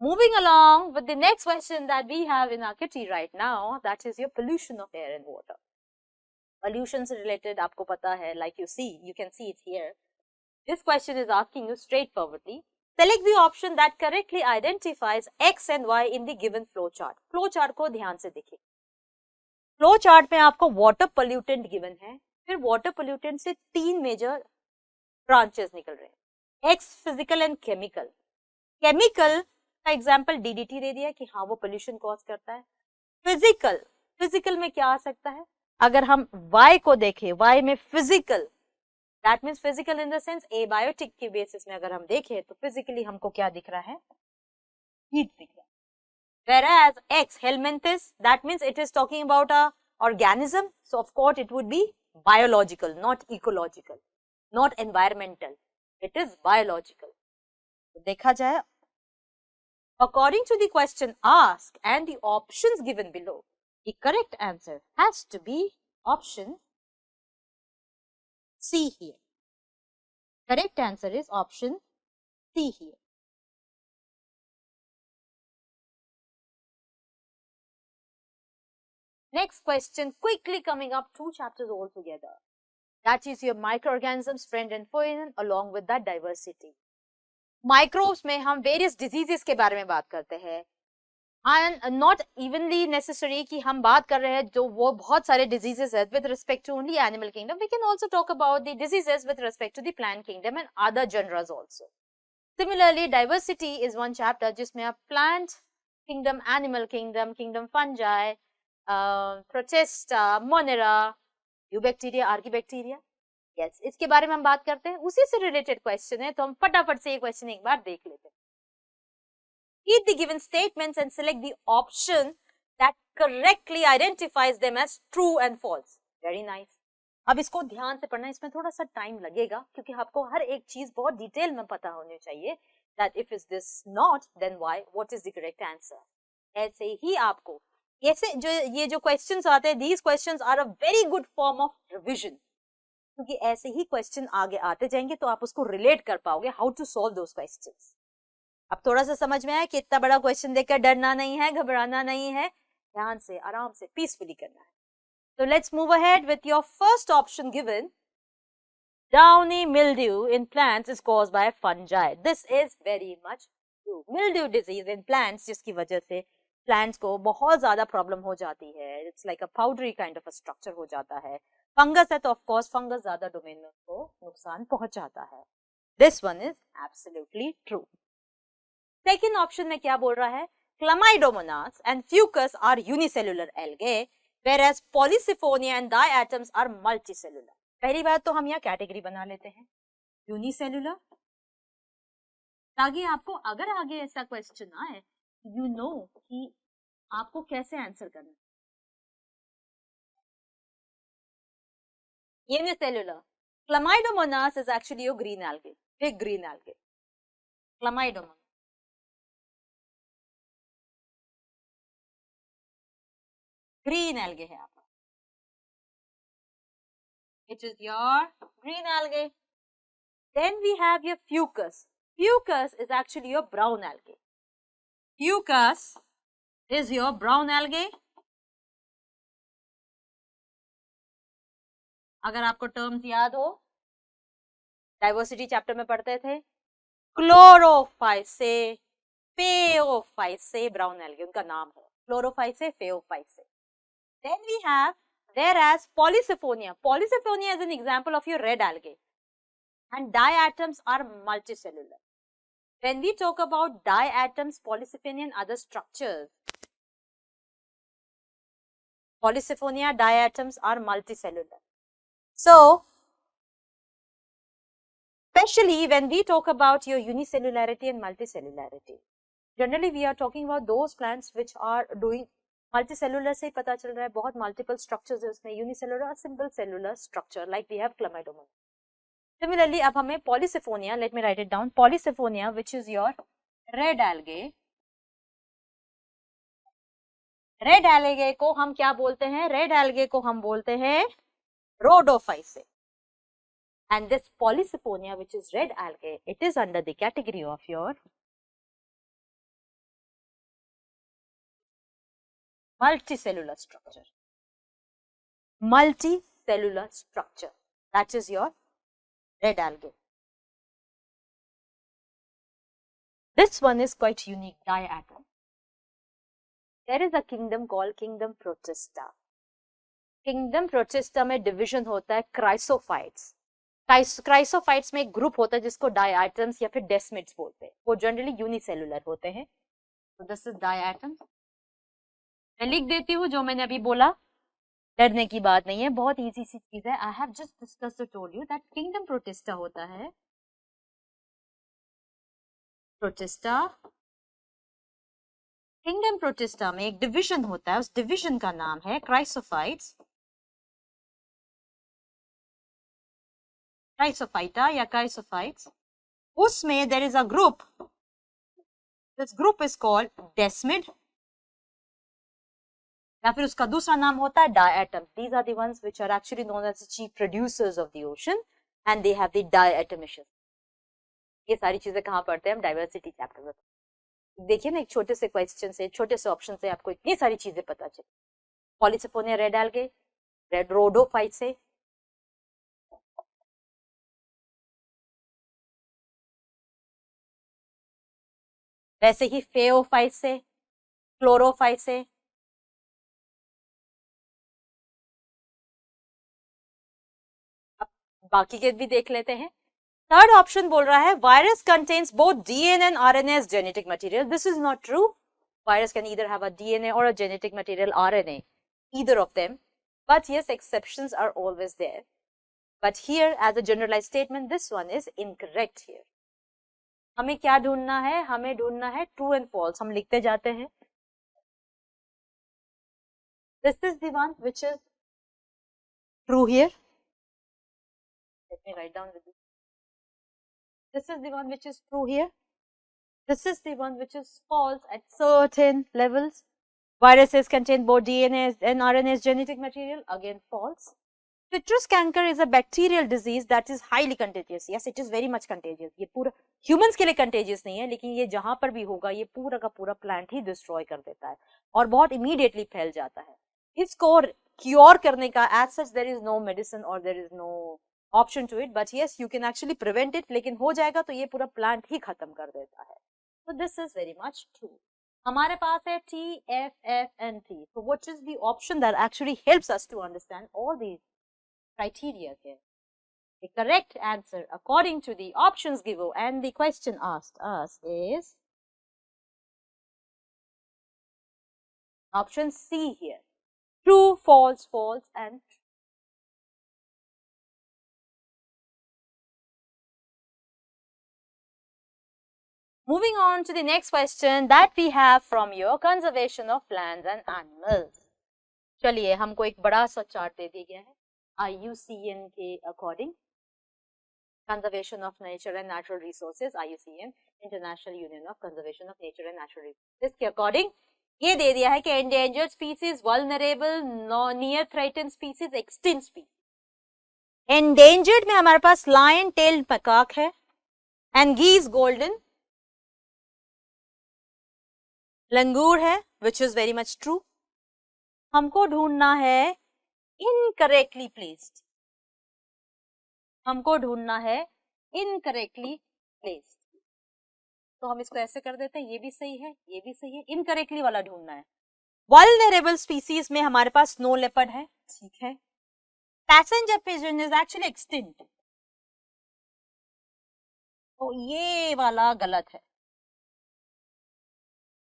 Moving along with the next question that we have in our kitty right now, that is your pollution of air and water. Pollution से related आपको पता है, like you can see it here. This question is asking you straightforwardly. Select the option that correctly identifies X and Y in the given flow chart. Flow chart को ध्यान से देखिए. Flow chart में आपको water pollutant given है, फिर water pollutant से 3 major branches निकल रहे हैं, x physical and chemical. Chemical का एग्जांपल डीडीटी दे दिया कि हाँ वो पोल्यूशन कॉज करता है. फिजिकल में क्या आ सकता है, अगर हम वाई को देखें, वाई में physical, that means physical in the sense abiotic के बेसिस में अगर हम देखें तो फिजिकली हमको क्या दिख रहा है, हीट दिख रहा है. Whereas X, helminthes, that means it is talking about a organism. So of course it would be biological, not ecological, not environmental. It is biological. तो देखा जाए, according to the question asked and the options given below, the correct answer has to be option C here. Correct answer is option C here. Next question, quickly coming up, 2 chapters all together. That is your microorganisms, friend and foreign, along with that diversity. Microbes में हम various diseases के बारे में बात करते हैं. And not evenly necessary कि हम बात कर रहे हैं जो वो बहुत सारे diseases है with respect to only animal kingdom. We can also talk about the diseases with respect to the plant kingdom and other genres also. Similarly, diversity is one chapter जिसमें आप plant kingdom, animal kingdom, kingdom fungi, Protista, Monera, Eubacteria, Archaebacteria. Yes, इसके बारे में हम बात करते हैं, उसी से रिलेटेड क्वेश्चन है, तो हम फटाफट से ये क्वेश्चन एक बार देख लेते हैं. Read the given statements and select the option that correctly identifies them as true and false. Very nice. अब इसको ध्यान से पढ़ना, इसमें थोड़ा सा टाइम लगेगा क्योंकि आपको हर एक चीज बहुत डिटेल में पता होनी चाहिए. That if is this not, then why? What is the correct answer? ऐसे ही आपको ऐसे जो ये जो क्वेश्चंस आते हैं, these questions are a very good form of revision, क्योंकि ऐसे ही क्वेश्चन आगे आते जाएंगे तो आप उसको रिलेट कर पाओगे, how to solve those questions. अब थोड़ा सा समझ में आया कि इतना बड़ा क्वेश्चन देखकर डरना नहीं है, घबराना नहीं है, ध्यान से आराम से पीसफुली करना है. So let's move ahead with your first option given. Downy mildew in plants is caused by fungi. This is very much true. Mildew disease in plants जिसकी वजह से प्लांट्स को बहुत ज्यादा प्रॉब्लम हो जाती है. It's like a powdery kind of a structure हो जाता है. फंगस है तो ऑफ कोर्स फंगस ज्यादा डोमेन में उसको नुकसान पहुंचाता है. This one is absolutely true. Second option में क्या बोल रहा है, Chlamydomonas and Fucus are unicellular algae, whereas Polysifonia and diatoms are multicellular. पहली बात तो हम यहाँ कैटेगरी बना लेते हैं, यूनिसेलुलर, ताकि आपको अगर आगे ऐसा क्वेश्चन आए you know कि आपको कैसे आंसर करना है. Unicellular. Chlamydomonas is actually a green algae, big green algae. Chlamydomonas. Green algae है आपका. It is your green algae. Then we have your Fucus. Fucus is actually your brown algae. Fucus is your brown algae. अगर आपको terms याद हो, diversity chapter में पढ़ते थे, क्लोरोफाइसे, फेओफाइसे brown algae उनका नाम है, क्लोरोफाइसे, फेओफाइसे. Then we have, whereas Polysifonia. Polysifonia is an example of your red algae, and diatoms are multicellular. When we talk about diatoms, Polysifonia and other structures, Polysifonia, diatoms are multicellular. So, especially when we talk about your unicellularity and multicellularity, generally we are talking about those plants which are doing multicellular से ही पता चल रहा है, बहुत multiple structures है उसमें, unicellular, simple cellular structure like we have chlamydomonas. Similarly, अब हमें polysiphonia, let me write it down, polysiphonia which is your red algae. Red algae को हम क्या बोलते हैं? रेड एल्गे को हम बोलते हैं rhodophyceae. And this Polysiponia, which is red algae, it is under the category of your multicellular structure. Multicellular structure. That is your red algae. This one is quite unique, diatom. There is a kingdom called Kingdom Protista. Kingdom Protista में division होता है chrysophytes. Chrysophytes में एक group होता है जिसको diatoms या फिर डेस्मिड्स बोलते हैं. वो जनरली यूनिसेलुलर होते हैं. तो दिस इज डायटम्स. मैं लिख देती हूँ जो मैंने अभी बोला, डरने की बात नहीं है, बहुत इजी सी चीज है. I have just discussed told you that kingdom protista होता है. प्रोटिस्टा, किंगडम प्रोटिस्टा में एक डिविजन होता है, उस डिविजन का नाम है क्राइसोफाइट्स, क्राइसोफाइटा या क्राइसोफाइट्स. उसमें there is a group, this group is called desmid, या फिर उसका दूसरा नाम होता है diatom. These are the ones which are actually known as the chief producers of the ocean and they have the डायटमिशन. ये सारी चीजें कहाँ पढ़ते हैं हम? डाइवर्सिटी चैप्टर में. देखिए ना, एक छोटे से क्वेश्चन से, छोटे से ऑप्शन से आपको इतनी सारी चीजें पता चली. पॉलीसिफोनिया रेड एल्गे, रेड रोडोफाइट से, वैसे ही फेओफाइट से, क्लोरोफाइट से, अब बाकी के भी देख लेते हैं. थर्ड ऑप्शन बोल रहा है virus contains both DNA and RNA as genetic material. This is not true. Virus can either have a DNA or a genetic material RNA, either of them. But yes, exceptions are always there. But here, as a generalized statement, this one is incorrect here. हमें क्या ढूंढना है? हमें ढूंढना है true and false. हम लिखते जाते हैं. This is the one which is true here. Let me write down with this. This is the one which is true here. This is the one which is false at certain levels. Viruses contain both DNA and RNA as genetic material. Again, false. Citrus canker is a bacterial disease that is highly contagious. Yes, it is very much contagious. ये पूरा humans के लिए contagious नहीं है, लेकिन ये जहां पर भी होगा ये पूरा का पूरा plant ही destroy कर देता है और बहुत immediately फैल जाता है. इसको cure करने का as such there is no medicine or there is no option to it, but yes, you can actually prevent it. लेकिन हो जाएगा तो ये पूरा plant ही खत्म कर देता है. So this is very much true. हमारे पास है T, F, F and T. So what is the option that actually helps us to understand all these criteria here? The correct answer according to the options given and the question asked us is option C here. True, false, false and true. Moving on to the next question that we have from your conservation of plants and animals. चलिए, हमको एक बड़ा सा chart दे दिया गया है IUCN के according. Conservation of nature and natural resources, IUCN, international union of conservation of nature and natural resources के अकॉर्डिंग ये दे दिया है कि endangered species, vulnerable, near threatened species, extinct species. Endangered में हमारे पास लायन टेल्ड मैकाक है, एंगीज golden, लंगूर है, which is very much true. हमको ढूंढना है incorrectly placed. हमको ढूंढना है incorrectly placed. तो हम इसको ऐसे कर देते हैं, ये भी सही है, ये भी सही है, incorrectly वाला ढूंढना है. Vulnerable species में हमारे पास snow leopard है, ठीक है. Passenger pigeon is actually extinct. तो ये वाला गलत है.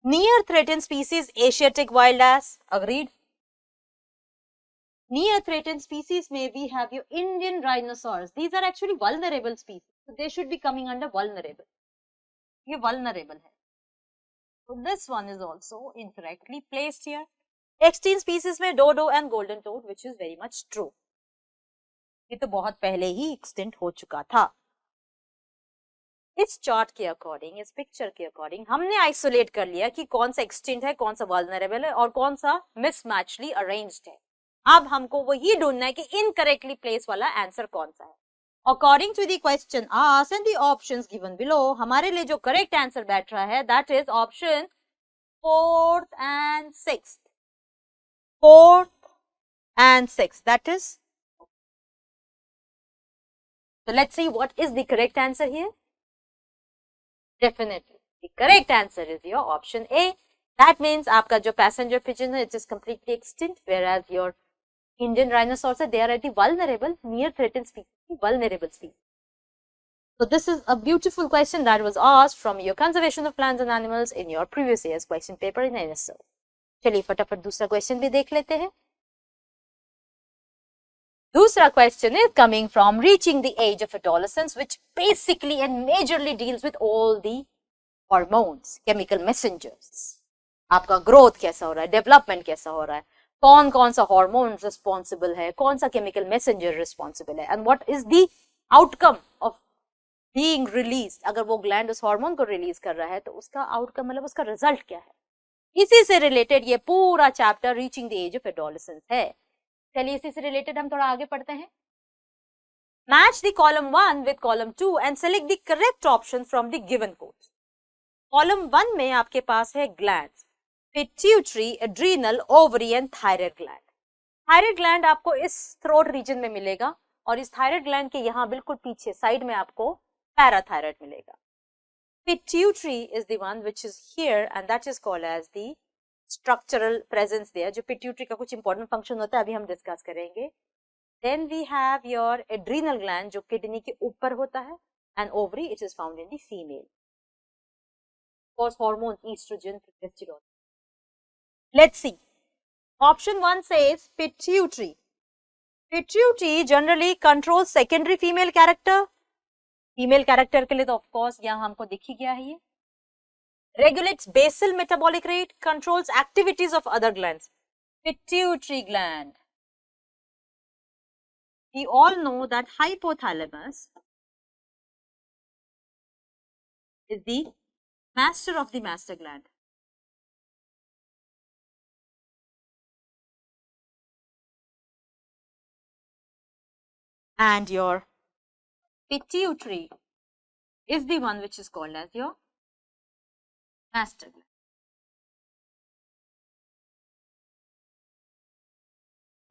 Near threatened species, Asiatic wild ass, agreed. Near threatened species may we have your Indian rhinoceros. These are actually vulnerable species. So they should be coming under vulnerable. ये vulnerable है. So this one is also incorrectly placed here. Extinct species में dodo and golden toad, which is very much true. ये तो बहुत पहले ही extinct हो चुका था। इस चार्ट के अकॉर्डिंग, इस पिक्चर के अकॉर्डिंग हमने आइसोलेट कर लिया कि कौन सा एक्सटिंक्ट है, कौन सा वल्नरेबल है और कौन सा मिसमैचली अरेंज्ड है। अब हमको वही ढूंढना है कि इनकरेक्टली प्लेस वाला आंसर कौन सा है। According to the question asked and the options given below, हमारे लिए जो करेक्ट आंसर बैठ रहा है that is option 4th and 6th. 4th and 6th, that is. So let's see what is the correct answer here. Definitely the correct answer is your option A. That means आपका जो passenger pigeon है, it is completely extinct, whereas your Indian rhinoceros, they are at the vulnerable, near threatened species, vulnerable species. So this is a beautiful question that was asked from your conservation of plants and animals in your previous year's question paper in NSO. चलिए फटाफट दूसरा question भी देख लेते हैं। दूसरा question is coming from reaching the age of adolescence, which basically and majorly deals with all the hormones, chemical messengers. आपका growth कैसा हो रहा है, डेवलपमेंट कैसा हो रहा है, कौन कौन सा हार्मोन रिस्पॉन्सिबल है, कौन सा केमिकल मैसेंजर रिस्पॉन्सिबल है, and what is the outcome of being release. अगर वो ग्लैंड उस हार्मोन को रिलीज कर रहा है तो उसका आउटकम, मतलब उसका रिजल्ट क्या है, इसी से रिलेटेड ये पूरा chapter reaching the age of adolescence है। चलिए इसी से रिलेटेड हम थोड़ा आगे पढ़ते हैं। Match the column 1 with column 2 and select the correct option from the given codes. Column 1 में आपके पास है glands, pituitary, adrenal, ovary and thyroid gland. Thyroid gland आपको इस थ्रोट रीजन में मिलेगा और इस थायराइड ग्लैंड के यहाँ बिल्कुल पीछे साइड में आपको पैराथायराइड मिलेगा। Pituitary is the one which is here and that is called as the structural presence there. जो pituitary का कुछ important function होता है अभी हम discuss करेंगे। Then we have your adrenal gland जो किडनी के ऊपर होता है and ovary it is found in the female. Of course hormones estrogen, progesterone. Let's see. Option 1 says pituitary. Pituitary generally controls secondary female character. Female character के लिए तो of course यहाँ हमको दिख ही गया है ये। Regulates basal metabolic rate, controls activities of other glands. Pituitary gland, we all know that hypothalamus is the master of the master gland. And your pituitary is the one which is called as your master gland.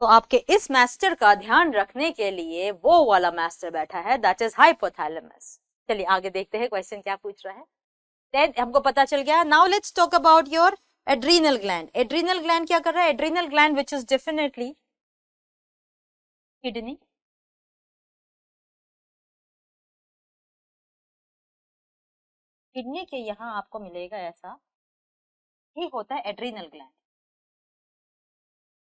तो आपके इस master का ध्यान रखने के लिए वो वाला मास्टर बैठा है दैट इज हाइपोथैलेमस। चलिए आगे देखते हैं क्वेश्चन क्या पूछ रहा है। देन हमको पता चल गया। Now let's talk about your adrenal gland. Adrenal gland क्या कर रहा है? Adrenal gland which is definitely kidney. Kidney के यहाँ आपको मिलेगा ऐसा, ये होता है adrenal gland.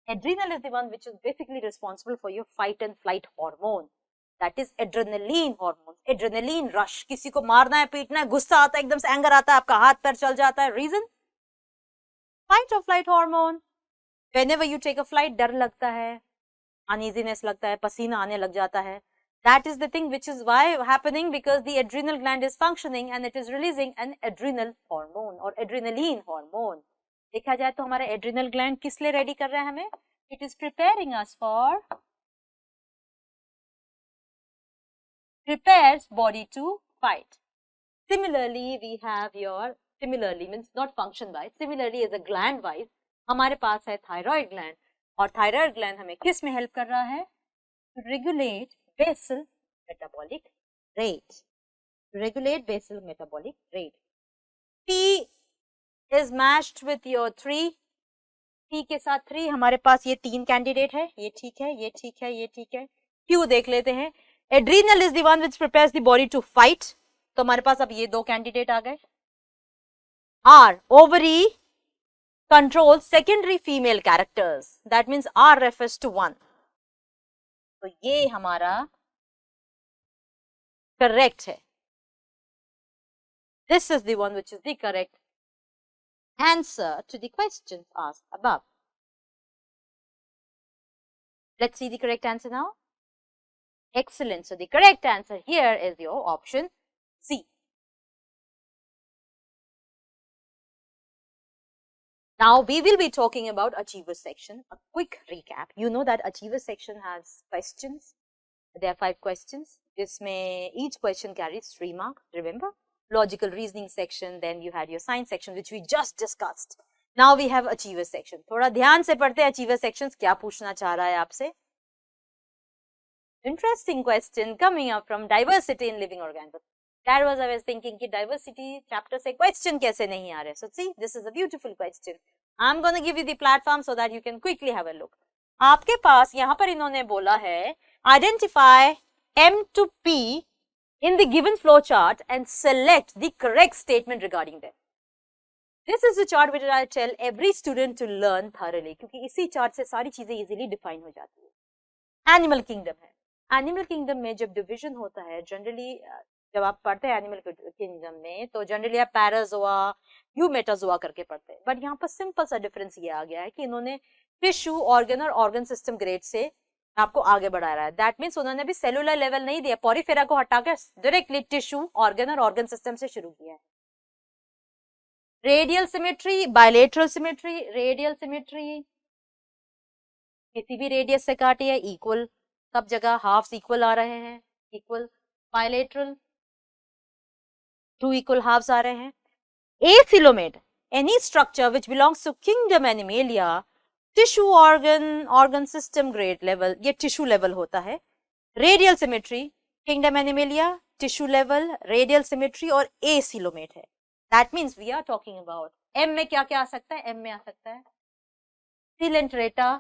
Adrenal is the one which is basically responsible for your fight and flight hormone. That is adrenaline hormone. Adrenaline rush. किसी को मारना है, पीटना है, गुस्सा आता है, एकदम से एंगर आता है, आपका हाथ पैर चल जाता है। Reason? Fight or flight hormone. Whenever you take a flight, डर लगता है, uneasiness लगता है, पसीना आने लग जाता है. That is the thing which is why happening because the adrenal gland is functioning and it is releasing an adrenal hormone or adrenaline hormone. देखा जाए तो हमारा एड्रिनल ग्लैंड किस लिए रेडी कर रहा है हमें? It is preparing us for, prepares body to fight. Similarly we have your, similarly means not function wise, similarly as a gland wise हमारे पास है थायराइड ग्लैंड और थायराइड ग्लैंड हमें किस में हेल्प कर रहा है? Regulate basal metabolic rate, regulate basal metabolic rate. P is matched with your 3, P के साथ 3, हमारे पास ये 3 कैंडिडेट है, ये ठीक है, ये ठीक है, ये ठीक है। Q देख लेते हैं। Adrenal is the one which prepares the body to fight, तो हमारे पास अब ये 2 कैंडिडेट आ गए। R, ovary control secondary female characters, that means R refers to 1, तो ये हमारा करेक्ट है। This is the one which is the correct answer to the questions asked above. Let's see the correct answer now. Excellent. So the correct answer here is your option C. Now we will be talking about Achiever section. A quick recap. You know that Achiever section has questions. There are 5 questions. Isme each question carries 3 marks. Remember? Logical reasoning section. Then you had your science section, which we just discussed. Now we have Achiever section. थोड़ा ध्यान से पढ़ते हैं Achiever sections. क्या पूछना चाह रहा है आपसे? Interesting question coming up from diversity in living organisms. That was I was thinking कि diversity chapter से question कैसे नहीं आ रहे. So see, this is a beautiful question. I'm going to give you the platform so that you can quickly have a look. आपके पास यहाँ पर इन्होंने बोला है identify M to P in the given flow chart and select the correct statement regarding them. This is the chart which I tell every student to learn thoroughly क्योंकि इसी chart से सारी चीजें easily define हो जाती है. Animal kingdom है. Animal kingdom में जब डिवीजन होता है जनरली जब आप पढ़ते हैं एनिमल किंगडम में तो जनरली आप पैराजोआ यूमेटाजोआ करके पढ़ते हैं. बट यहाँ पर सिंपल सा डिफरेंस ये आ गया है कि इन्होंने टिश्यू ऑर्गन और ऑर्गन सिस्टम ग्रेड से आपको आगे बढ़ा रहा है. दैट मीन्स उन्होंने भी सेलुलर लेवल नहीं दिया, पॉरीफेरा को हटाकर डायरेक्टली टिश्यू ऑर्गन और ऑर्गन सिस्टम से शुरू किया है. Radial symmetry, bilateral symmetry. Radial symmetry किसी भी रेडियस से काटी है इक्वल, सब जगह हाफ्स इक्वल आ रहे हैं, इक्वल. बायलेटरल 2 इक्वल हाफ्स आ रहे हैं. Acoelomate any structure which belongs to kingdom animalia, tissue organ system grade level, ये टिश्यू लेवल होता है. Radial symmetry kingdom animalia, tissue level, radial symmetry और एसिलोमेट है. That means we are talking about M में क्या क्या आ सकता है. एम में आ सकता है सिलेंट्रेटा,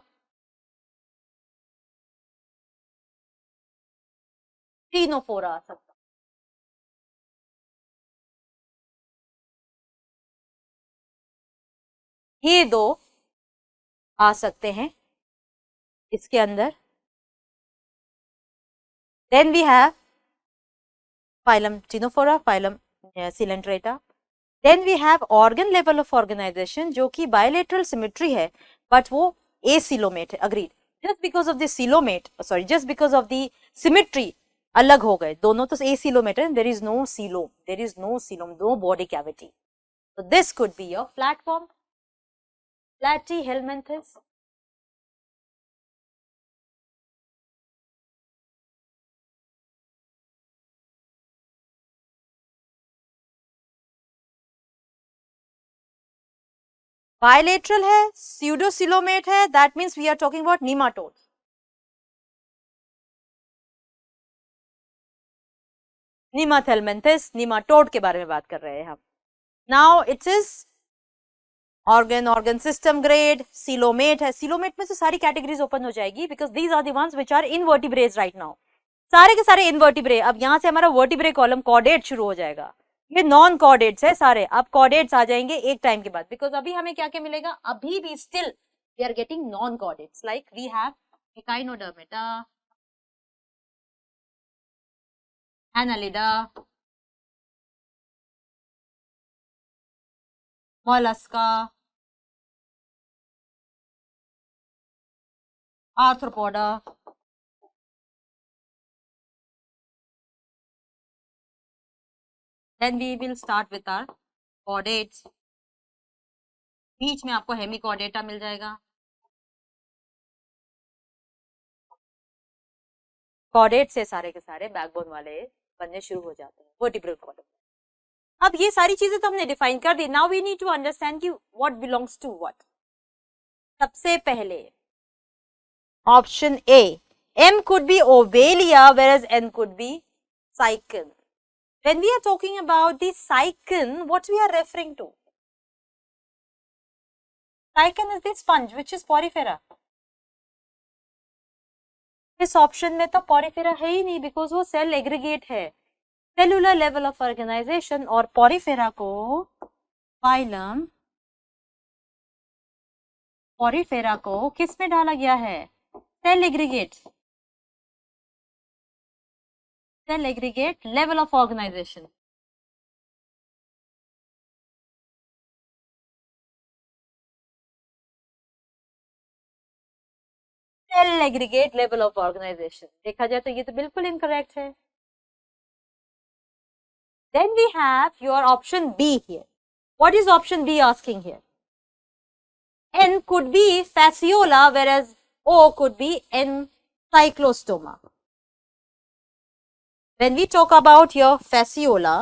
टीनोफोरा आ सकता है. ये 2 आ सकते हैं इसके अंदर. Then we have phylum ctenophora, phylum coelenterata. Then we have organ level of organisation जो कि बायलेटरल सिमेट्री है बट वो एसिलोमेट है. Agreed. Just because of the coelomate, sorry, just because of the symmetry अलग हो गए दोनों, तो एसिलोमेट है. There is no coelom, there is no coelom, no body cavity. So this could be your flat form, platyhelminthes. Bilateral है, pseudocoelomate है, that means we are talking about nematodes. Nemathelminthes, nematode के बारे में बात कर रहे हैं हम. Now it is organ system grade, coelomate है. coelomate में से सारी categories open हो जाएगी because these are the ones which are invertebrates right now. सारे के सारे invertebrate. अब यहाँ से हमारा vertebrate column chordate शुरू हो जाएगा. ये नॉन कॉर्डेट्स है सारे. अब कॉर्डेट्स आ जाएंगे एक टाइम के बाद बिकॉज अभी हमें क्या क्या मिलेगा, अभी भी still we are getting non chordates. Like we have echinodermata, annelida, mollusca, arthropoda. Then we will start with our chordates. बीच में आपको हेमिकॉर्डेटा मिल जाएगा. कॉर्डेट से सारे के सारे बैकबोन वाले बनने शुरू हो जाते हैं, वर्टिब्रल कॉलम. अब ये सारी चीजें तो हमने डिफाइन कर दी. Now we need to understand कि व्हाट बिलोंग्स टू व्हाट. सबसे पहले option A, M could be ovalia whereas N could be cycon. When we are talking about the cycon, what we are referring to? Cycon is the sponge which is porifera. इस option में तो porifera है ही नहीं because वो cell aggregate है. Cellular level of organisation और porifera को फाइलम porifera को किस में डाला गया है, cell aggregate. Cell aggregate level of organization. Cell aggregate level of organisation. देखा जाए तो ये तो बिल्कुल इनकरेक्ट है। Then we have your option B here. What is option B asking here? N could be fasciola, whereas O could be encyclostoma. When we talk about your fasciola,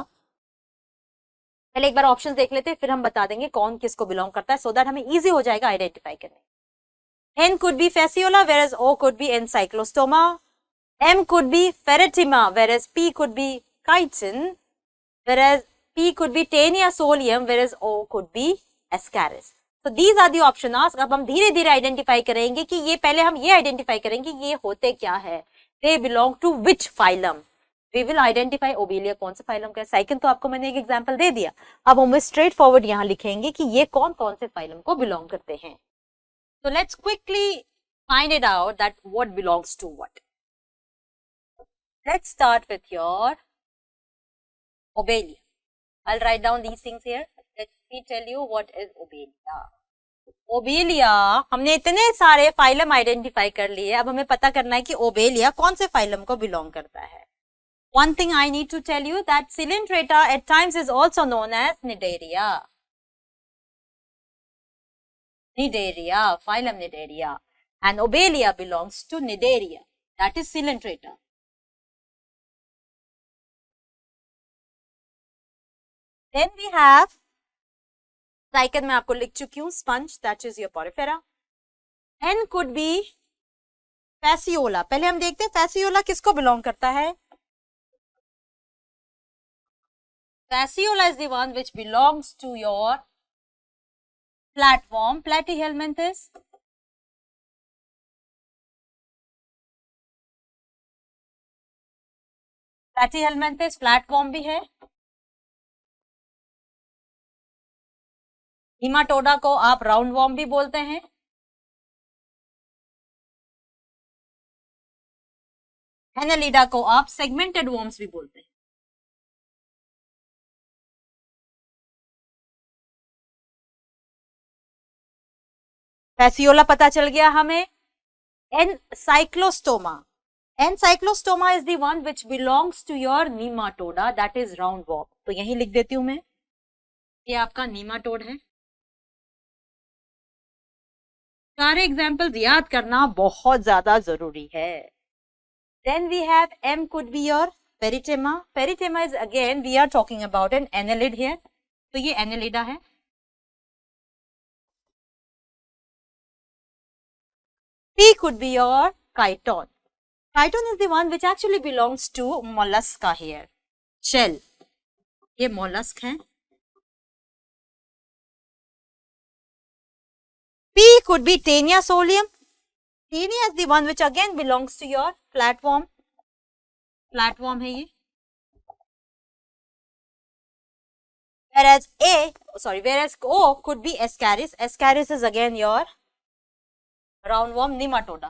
पहले एक बार option देख लेते हैं, फिर हम बता देंगे कौन किसको बिलोंग करता है, so that हमें इजी हो जाएगा आइडेंटिफाई करने। N could be fasciola, whereas O could be encyclostoma. M could be ferritima, whereas P could be chitin, whereas P could be Taenia solium, whereas O could be Ascaris. So these are the options. अब हम धीरे धीरे identify करेंगे कि ये पहले हम ये आइडेंटिफाई करेंगे ये होते क्या है, they belong to which phylum. We will identify Obelia कौन से फाइलम का है। साइकिन तो आपको मैंने एक एग्जांपल दे दिया, अब हम स्ट्रेट फॉरवर्ड यहाँ लिखेंगे कि ये कौन कौन से फाइलम को बिलोंग करते हैं। So let's quickly find it out that what belongs to what. Let's start with your Obelia. I'll write down these things here. Let me tell you what is Obelia. Obelia, हमने इतने सारे phylum identify कर लिए, अब हमें पता करना है कि ओबेलिया कौन से फाइलम को बिलोंग करता है। One thing I need to tell you that Coelenterata at times is also known as Cnidaria. Cnidaria, phylum Cnidaria, and Obelia belongs to Cnidaria, that is Coelenterata. Then we have साइकिन में आपको लिख चुकी हूँ sponge, that is your Porifera. N could be fasciola। पहले हम देखते हैं fasciola किसको बिलोंग करता है। Fasciola is the one which belongs to your platform platyhelminthes, platyhelminthes platform भी है। हीमाटोडा को आप राउंड वॉर्म भी बोलते हैं। एनालिडा को आप सेगमेंटेड वॉर्म्स भी बोलते हैं। फैसियोला पता चल गया हमें। Ancylostoma, ancylostoma is the one which belongs to your nematoda, that is round worm. तो यही लिख देती हूं मैं, ये आपका नीमाटोड है। सारे एग्जाम्पल्स याद करना बहुत ज्यादा जरूरी है। Then we have M could be your Peritema. Peritema is again we are talking about an annelid here. तो ये annelida है। P could be your chiton. Chiton is the one which actually belongs to mollusca here. Shell. ये mollusk है। P could be Taenia solium. Taenia is the one which again belongs to your flatworm. Flatworm है ये। Whereas O could be Ascaris. Ascaris is again your roundworm nematoda.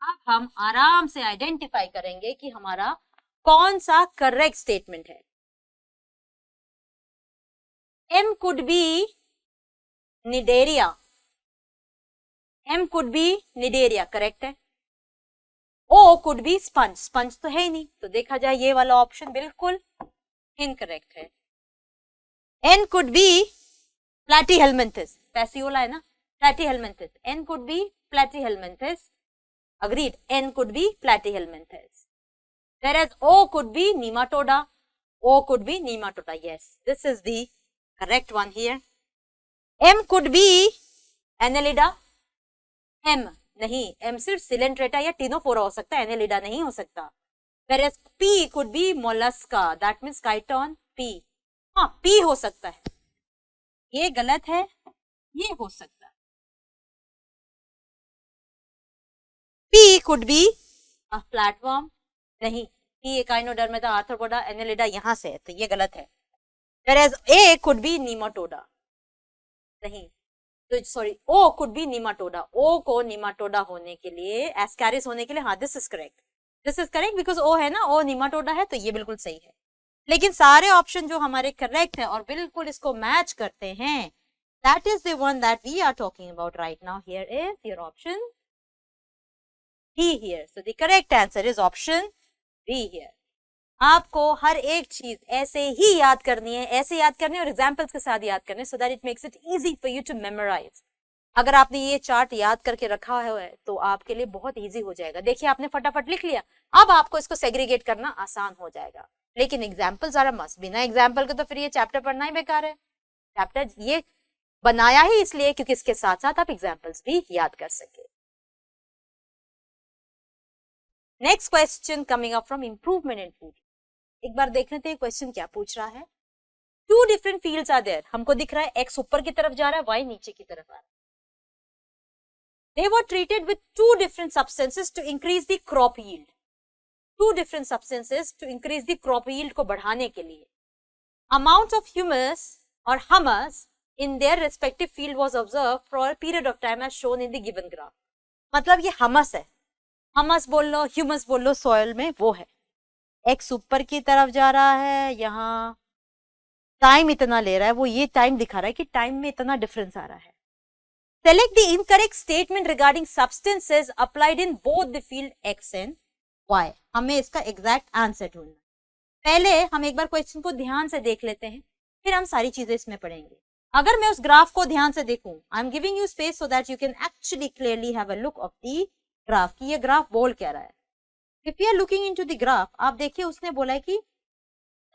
अब हम आराम से identify करेंगे कि हमारा कौन सा करेक्ट स्टेटमेंट है। M could be Cnidaria. M could be Cnidaria, correct है। O could be sponge, sponge तो है ही नहीं, तो देखा जाए ये वाला ऑप्शन बिल्कुल इनकरेक्ट है। N could be Platyhelminthes, Fasciola है ना, Platyhelminthes, N could be Platyhelminthes, agreed, N could be Platyhelminthes, whereas O could be Nematoda, O could be Nematoda, yes, this is the correct one here। M could be Annelida, M नहीं, M सिर्फ Coelenterata या Ctenophora हो सकता है, Annelida नहीं हो सकता। Whereas P could be mollusca, that means chiton P, हाँ P हो सकता है, ये गलत है, ये हो सकता है। P could be a flatworm, नहीं, P echinodermata arthropoda, एनेलिडा यहाँ से है, तो ये गलत है। Whereas A could be nematoda, नहीं, तो sorry O could be nematoda, O को nematoda होने के लिए, ascaris होने के लिए, हाँ this is correct because O है ना, O nematoda है, तो ये बिल्कुल सही है। लेकिन सारे ऑप्शन जो हमारे करेक्ट है और बिल्कुल इसको मैच करते हैं, That is the one that we are talking about right now. Here is your option B here. So the correct answer is option B here. आपको हर एक चीज ऐसे ही याद करनी है, ऐसे याद करनी है और एग्जाम्पल्स के साथ याद करनी है, so that it makes it easy for you to memorize. अगर आपने ये चार्ट याद करके रखा है तो आपके लिए बहुत इजी हो जाएगा. देखिए आपने फटाफट लिख लिया, अब आपको इसको सेग्रीगेट करना आसान हो जाएगा. लेकिन एग्जाम्पल्स आर अ मस्ट. बिना एग्जाम्पल के तो फिर ये चैप्टर पढ़ना ही बेकार है. चैप्टर ये बनाया ही इसलिए क्योंकि इसके साथ साथ आप एग्जाम्पल्स भी याद कर सके. Next question coming up from improvement in food. एक बार देख लेते हैं क्वेश्चन क्या पूछ रहा है. Two different fields are there. हमको दिख रहा है एक्स ऊपर की तरफ जा रहा है, वाई नीचे की तरफ आ रहा है. They were treated with two different substances to increase the crop yield. Two different substances to increase the crop yield को बढ़ाने के लिए. Amount of humus or humus in their respective field was observed for a period of time as shown in the given graph. मतलब ये humus है. humus बोल लो, humus बोल लो, soil में वो है. X ऊपर की तरफ जा रहा है, यहाँ टाइम इतना ले रहा है, वो ये टाइम दिखा रहा है कि टाइम में इतना डिफरेंस आ रहा है. Select the incorrect statement regarding substances applied in both the field X and Y. हमें इसका एग्जैक्ट आंसर ढूंढना. पहले हम एक बार क्वेश्चन को ध्यान से देख लेते हैं, फिर हम सारी चीजें इसमें पढ़ेंगे. अगर मैं उस ग्राफ को ध्यान से देखूं, I am giving you space so that you can actually clearly have a look of the graph कि ये ग्राफ बोल क्या रहा है. If you are looking into the graph, आप देखिए उसने बोला है कि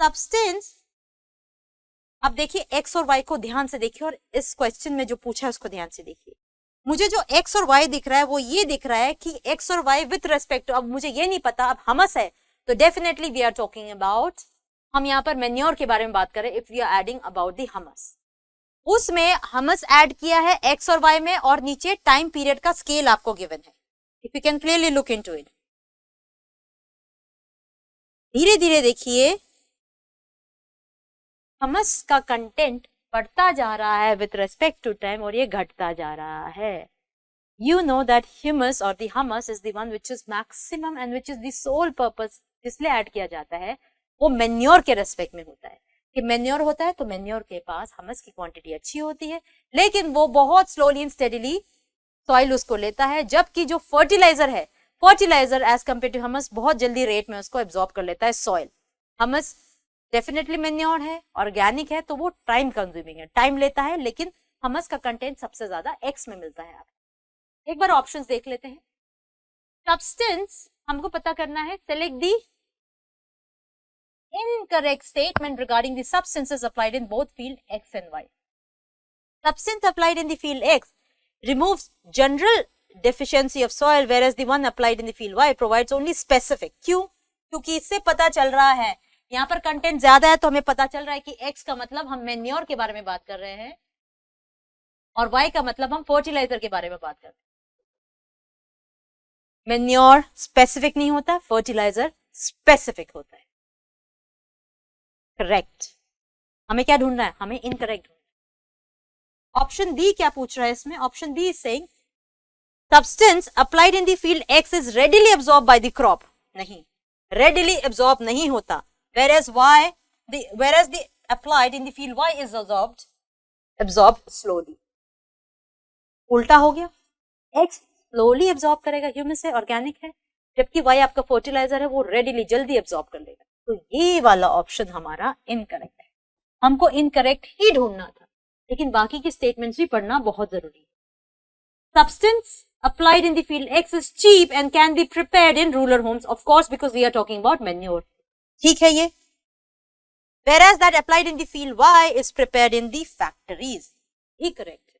सब्सटेंस. अब देखिए एक्स और वाई को ध्यान से देखिए और इस क्वेश्चन में जो पूछा है उसको ध्यान से देखिए. मुझे जो एक्स और वाई दिख रहा है वो ये दिख रहा है कि एक्स और वाई विथ रेस्पेक्ट टू, अब मुझे ये नहीं पता, अब हमस है तो definitely we are talking about, हम यहाँ पर मैन्योर के बारे में बात करें. If we are adding about the humus, उसमें हमस ऐड किया है एक्स और वाई में और नीचे टाइम पीरियड का स्केल आपको गिवन है. If you can clearly look into it, धीरे धीरे देखिए हमस का कंटेंट बढ़ता जा रहा है विथ रेस्पेक्ट टू टाइम और ये घटता जा रहा है. You know that humus or the humus is the one which is maximum and which is the sole purpose. इसलिए ऐड किया जाता है वो मैन्योर के रेस्पेक्ट में होता है कि मैन्योर होता है तो मैन्योर के पास हमस की क्वांटिटी अच्छी होती है, लेकिन वो बहुत स्लोली एंड स्टेडीली सॉइल उसको लेता है. जबकि जो फर्टिलाइजर है, फर्टिलाइजर एज कम्पेयर टू हमस बहुत जल्दी रेट में उसको एब्जॉर्ब कर लेता है सॉइल. हमस डेफिनेटली मैन्योर है, ऑर्गेनिक है, तो वो टाइम कंज्यूमिंग है, टाइम लेता है, लेकिन हमस का कंटेंट सबसे ज्यादा एक्स में मिलता है. आपको एक बार ऑप्शंस देख लेते हैं. सब्सटेंस हमको पता करना है. Select the incorrect statement regarding the substances applied in both field X and Y. Substance applied in the field X removes general deficiency of soil, whereas the one applied in the field Y provides only specific. क्यों? क्योंकि इससे पता चल रहा है यहाँ पर content ज्यादा है तो हमें पता चल रहा है कि एक्स का मतलब हम मैन्योर के बारे में बात कर रहे हैं और वाई का मतलब हम फर्टिलाइजर के बारे में बात कर रहे हैं. मैन्योर स्पेसिफिक नहीं होता, फर्टिलाइजर स्पेसिफिक होता है. करेक्ट. हमें क्या ढूंढना है? हमें इनकरेक्ट ढूंढना है. ऑप्शन बी क्या पूछ रहा है इसमें? Option B is saying substance applied in the field X is readily absorb by the crop. नहीं, रेडिली एब्जॉर्ब नहीं होता. Whereas the applied in the field Y is absorbed slowly. उल्टा हो गया. X slowly absorb करेगा, humus है, organic है, जबकि Y आपका फर्टिलाइजर है, वो रेडिली जल्दी एब्जॉर्ब कर लेगा. तो ये वाला ऑप्शन हमारा इनकरेक्ट है. हमको इनकरेक्ट ही ढूंढना था, लेकिन बाकी की स्टेटमेंट्स भी पढ़ना बहुत जरूरी है. Substance applied in the field X is cheap and can be prepared in rural homes, of course, because we are talking about manure. ठीक है ये. Whereas that applied in the field Y is prepared in the factories. He correct है.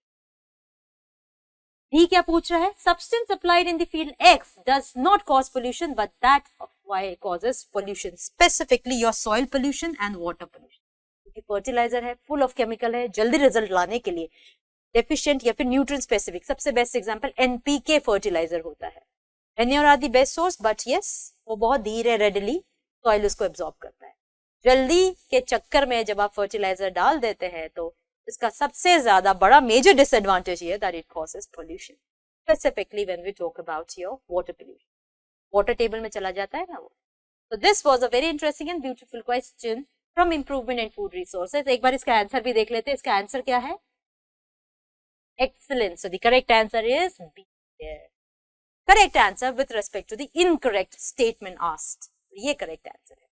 D क्या पूछ रहा है? Substance applied in the field X does not cause pollution, but that of Y causes pollution, specifically your soil pollution and water pollution. क्योंकि fertiliser है, full of chemical है, जल्दी result लाने के लिए डेफिशिएंट या फिर न्यूट्रिएंट स्पेसिफिक. सबसे बेस्ट एग्जांपल NPK फर्टिलाइजर होता है. Manure are the best source, but yes वो बहुत धीरे रेडिली सॉइल उसको एब्जॉर्ब करता है. जल्दी के चक्कर में जब आप फर्टिलाइजर डाल देते हैं तो इसका सबसे ज्यादा बड़ा मेजर डिसएडवांटेज ये that it causes pollution, specifically when we talk about your water pollution. Water table में चला जाता है ना वो. So this was a very interesting and beautiful question from improvement in food resources. एक बार इसका आंसर भी देख लेते हैं. इसका आंसर क्या है? Excellent. So the correct answer is B there. Correct answer with respect to the incorrect statement asked. ये correct answer है.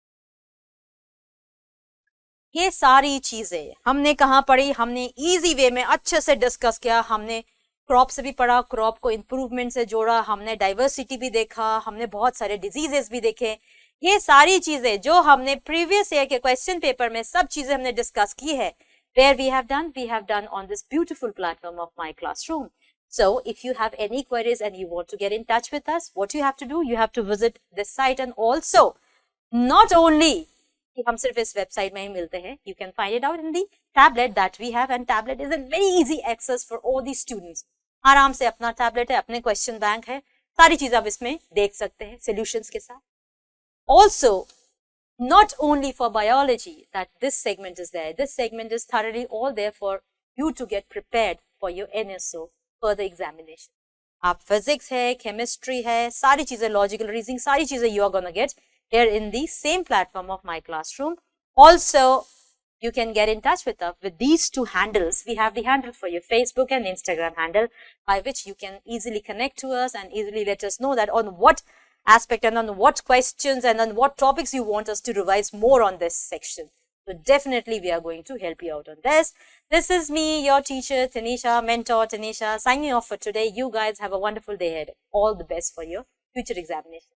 ये सारी चीजें हमने कहाँ पढ़ी? हमने easy way में अच्छे से discuss किया. हमने क्रॉप से भी पढ़ा, क्रॉप को इम्प्रूवमेंट से जोड़ा, हमने डाइवर्सिटी भी देखा, हमने बहुत सारे डिजीजेस भी देखे. ये सारी चीजें जो हमने प्रीवियस ईयर के क्वेश्चन पेपर में सब चीजें हमने डिस्कस की है. Where we have done on this beautiful platform of My Classroom. So if you have any queries and you want to get in touch with us, what you have to do, you have to visit this site. And also not only कि हम सिर्फ इस website में ही मिलते हैं, you can find it out in the tablet that we have, and tablet is a very easy access for all the students. आराम से अपना टैबलेट है, अपने क्वेश्चन बैंक है, सारी चीज आप इसमें देख सकते हैं सॉल्यूशंस के साथ. Also, not only for biology that this segment is there, this segment is thoroughly all there for you to get prepared for your NSO further examination. आप physics है, chemistry है, सारी चीजें, logical reasoning, सारी चीजें you are gonna get here in the same platform of My Classroom. Also, you can get in touch with us with these two handles. We have the handle for your Facebook and Instagram handle, by which you can easily connect to us and easily let us know that on what aspect and on what questions and on what topics you want us to revise more on this section. So definitely we are going to help you out on this. This is me, your teacher, Tanisha, mentor Tanisha, signing off for today. You guys have a wonderful day ahead. All the best for your future examination.